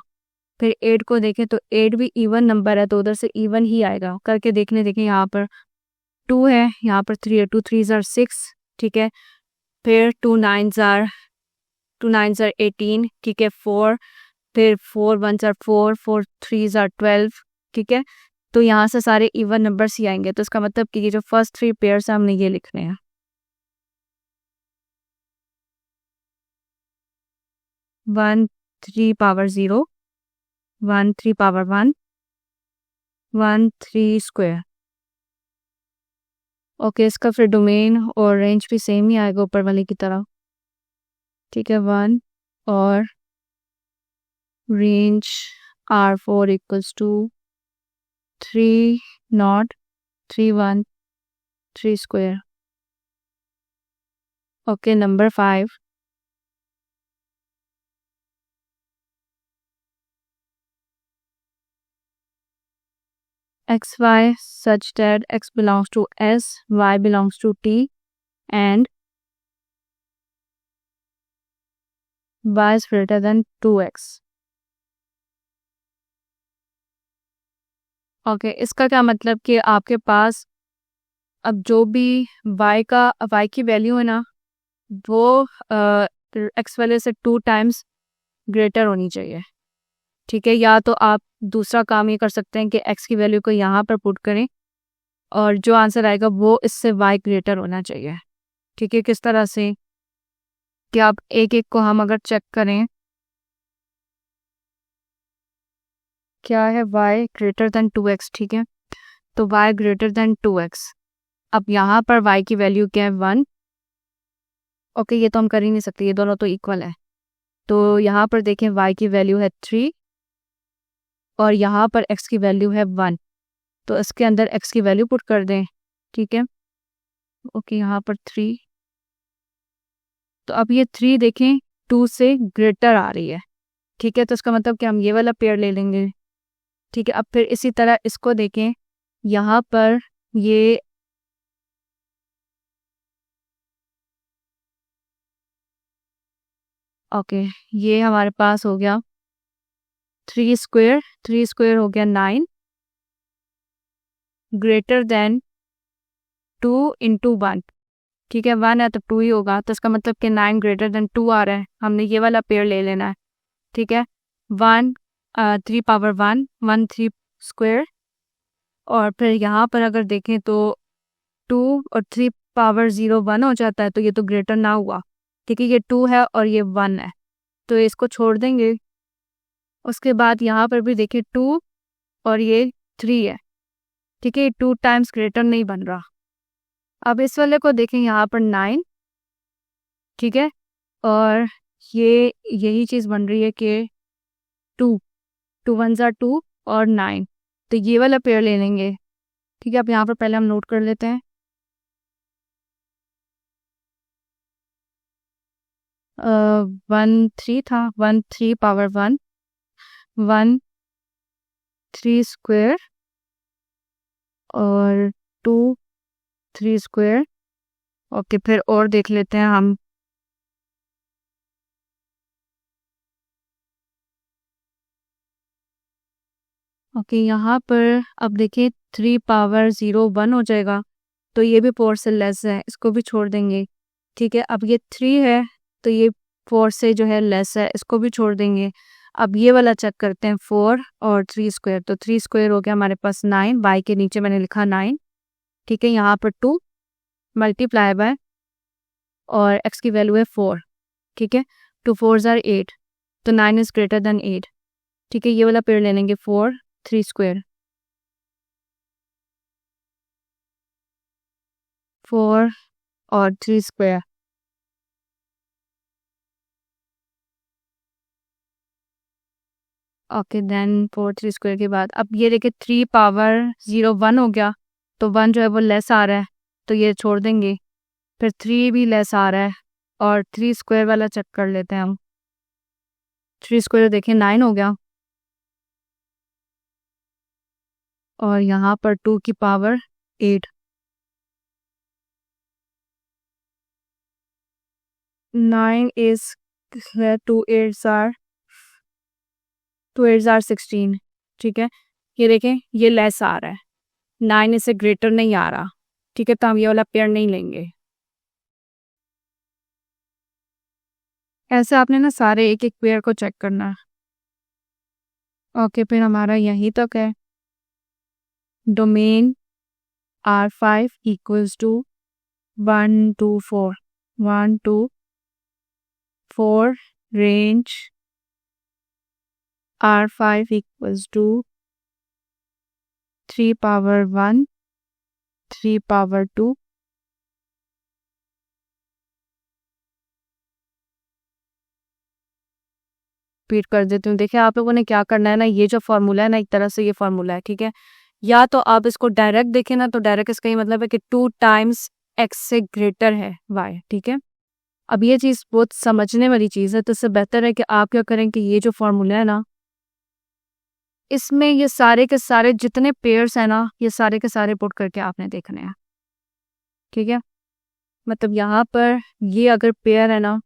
फिर 8 को देखें तो 8 भी इवन नंबर है, तो उधर से इवन ही आएगा। करके देखें यहाँ पर 2 है, यहाँ पर 3 है, 2 3s are 6। ठीक है, फिर 2 9s are 18। ठीक है, 4, फिर 4 1s are 4, 4 3s are 12। ठीक है, तो यहाँ से सारे इवन नंबर्स ही आएंगे, तो इसका मतलब कि ये जो फर्स्ट 3 पेयर्स हैं हमने ये लिखने हैं। 1 3 पावर 0, 1 3 पावर 1, 1 3 स्क्वायर। ओके, इसका फिर डोमेन और रेंज भी सेम ही आएगा ऊपर वाले की तरह। ठीक है, 1 और range R4 equals to 3 naught 3 1 3 square. Okay, number 5, xy such that x belongs to S, y belongs to T and y is greater than 2x। Okay, इसका क्या मतलब कि आपके पास अब जो भी y की वैल्यू है ना वो x वाले से 2 टाइम्स ग्रेटर होनी चाहिए। ठीक है, या तो आप दूसरा काम ये कर सकते हैं कि x की वैल्यू को यहाँ पर पुट करें और जो आंसर आएगा वो इससे y ग्रेटर होना चाहिए। ठीक है, किस तरह से कि आप एक एक को हम अगर चेक करें, क्या है y ग्रेटर देन 2x। ठीक है, तो y ग्रेटर देन 2x। अब यहाँ पर y की वैल्यू क्या है? 1। ओके, ये तो हम कर ही नहीं सकते, ये दोनों तो इक्वल है। तो यहाँ पर देखें y की वैल्यू है 3 और यहाँ पर x की वैल्यू है 1, तो इसके अंदर x की वैल्यू पुट कर दें। ठीक है, ओके, यहाँ पर 3, तो अब ये 3 देखें 2 से ग्रेटर आ रही है। ठीक है, तो इसका मतलब कि हम ये वाला पेयर ले लेंगे। ठीक है, अब फिर इसी तरह इसको देखें, यहाँ पर ये ओके, ये हमारे पास हो गया 3 स्क्वायर, 3 स्क्वायर हो गया 9 ग्रेटर देन 2 इंटू 1। ठीक है, 1 है तो 2 ही होगा, तो इसका मतलब कि 9 ग्रेटर देन 2 आ रहा है, हमने ये वाला पेयर ले लेना है। ठीक है, 1 3 पावर 1 1 3 स्क्वायर, और फिर यहाँ पर अगर देखें तो 2 और 3 पावर 0 1 हो जाता है, तो ये तो ग्रेटर ना हुआ। ठीक है, ये 2 है और ये 1 है, तो इसको छोड़ देंगे। उसके बाद यहाँ पर भी देखिए 2 और ये 3 है, ठीक है, 2 टाइम्स ग्रेटर नहीं बन रहा। अब इस वाले को देखें, यहाँ पर 9, ठीक है, और ये यही चीज़ बन रही है कि 2 2 1 are 2 और 9, तो ये वाला पेयर ले लेंगे। ठीक है, अब यहाँ पर पहले हम नोट कर लेते हैं। 1 3 था, 1 3 पावर 1 1 3 स्क्वायर और 2 3 स्क्वायर। ओके, फिर और देख लेते हैं हम। ओके, यहाँ पर अब देखिए 3 पावर 0 1 हो जाएगा, तो ये भी 4 से लेस है, इसको भी छोड़ देंगे। ठीक है, अब ये 3 है, तो ये 4 से जो है लेस है, इसको भी छोड़ देंगे। अब ये वाला चेक करते हैं, 4 और 3 स्क्वायर, तो 3 स्क्वायर हो गया हमारे पास 9, बाई के नीचे मैंने लिखा 9। ठीक है, यहाँ पर 2 मल्टीप्लाई बाय और x की वैल्यू है 4। ठीक है, 2 4 are 8, तो 9 इज ग्रेटर देन 8। ठीक है, ये वाला पेड़ ले लेंगे, 4 3 स्क्वायर, 4 और 3 स्क्वायर। ओके, देन 4 3 स्क्वायर के बाद अब ये देखिए 3 पावर 0 1 हो गया, तो 1 जो है वो लेस आ रहा है, तो ये छोड़ देंगे। फिर 3 भी लेस आ रहा है, और 3 स्क्वायर वाला चेक कर लेते हैं हम। 3 स्क्वायर देखिए 9 हो गया, और यहाँ पर 2 की पावर 8, 9 इज 2 8 are 2 8 are 16। ठीक है, ये देखें ये लेस आ रहा है, 9 इससे ग्रेटर नहीं आ रहा। ठीक है, तो हम ये वाला पेयर नहीं लेंगे। ऐसे आपने ना सारे एक एक पेयर को चेक करना है। ओके, फिर हमारा यहीं तक है। Domain R5 equals to 1 2 4 1 2 4, range R5 equals to 3 power 1 3 power 2। Repeat कर देती हूँ। देखिए आप लोगों ने क्या करना है ना, ये जो फॉर्मूला है ना, एक तरह से ये फॉर्मूला है। ठीक है, या तो आप इसको डायरेक्ट देखें ना, तो डायरेक्ट इसका ही मतलब है कि 2 टाइम्स x से ग्रेटर है y। ठीक है, अब ये चीज़ बहुत समझने वाली चीज़ है, तो इससे बेहतर है कि आप क्या करें कि ये जो फॉर्मूला है ना, इसमें ये सारे के सारे जितने पेयर्स हैं ना, ये सारे के सारे पुट करके आपने देखने हैं। ठीक है, मतलब यहाँ पर ये अगर पेयर है ना,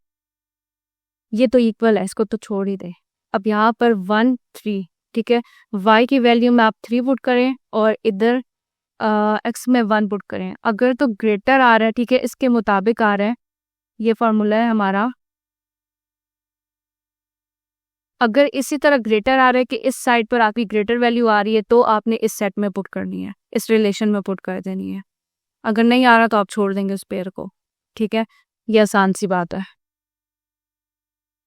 ये तो इक्वल है, इसको तो छोड़ ही दे। अब यहाँ पर 1 3, ठीक है, y की वैल्यू में आप 3 पुट करें और इधर x में 1 पुट करें। अगर तो ग्रेटर आ रहा है, ठीक है, इसके मुताबिक आ रहा है, ये फॉर्मूला है हमारा। अगर इसी तरह ग्रेटर आ रहा है कि इस साइड पर आपकी ग्रेटर वैल्यू आ रही है, तो आपने इस सेट में पुट करनी है, इस रिलेशन में पुट कर देनी है। अगर नहीं आ रहा तो आप छोड़ देंगे उस पेयर को। ठीक है, ये आसान सी बात है।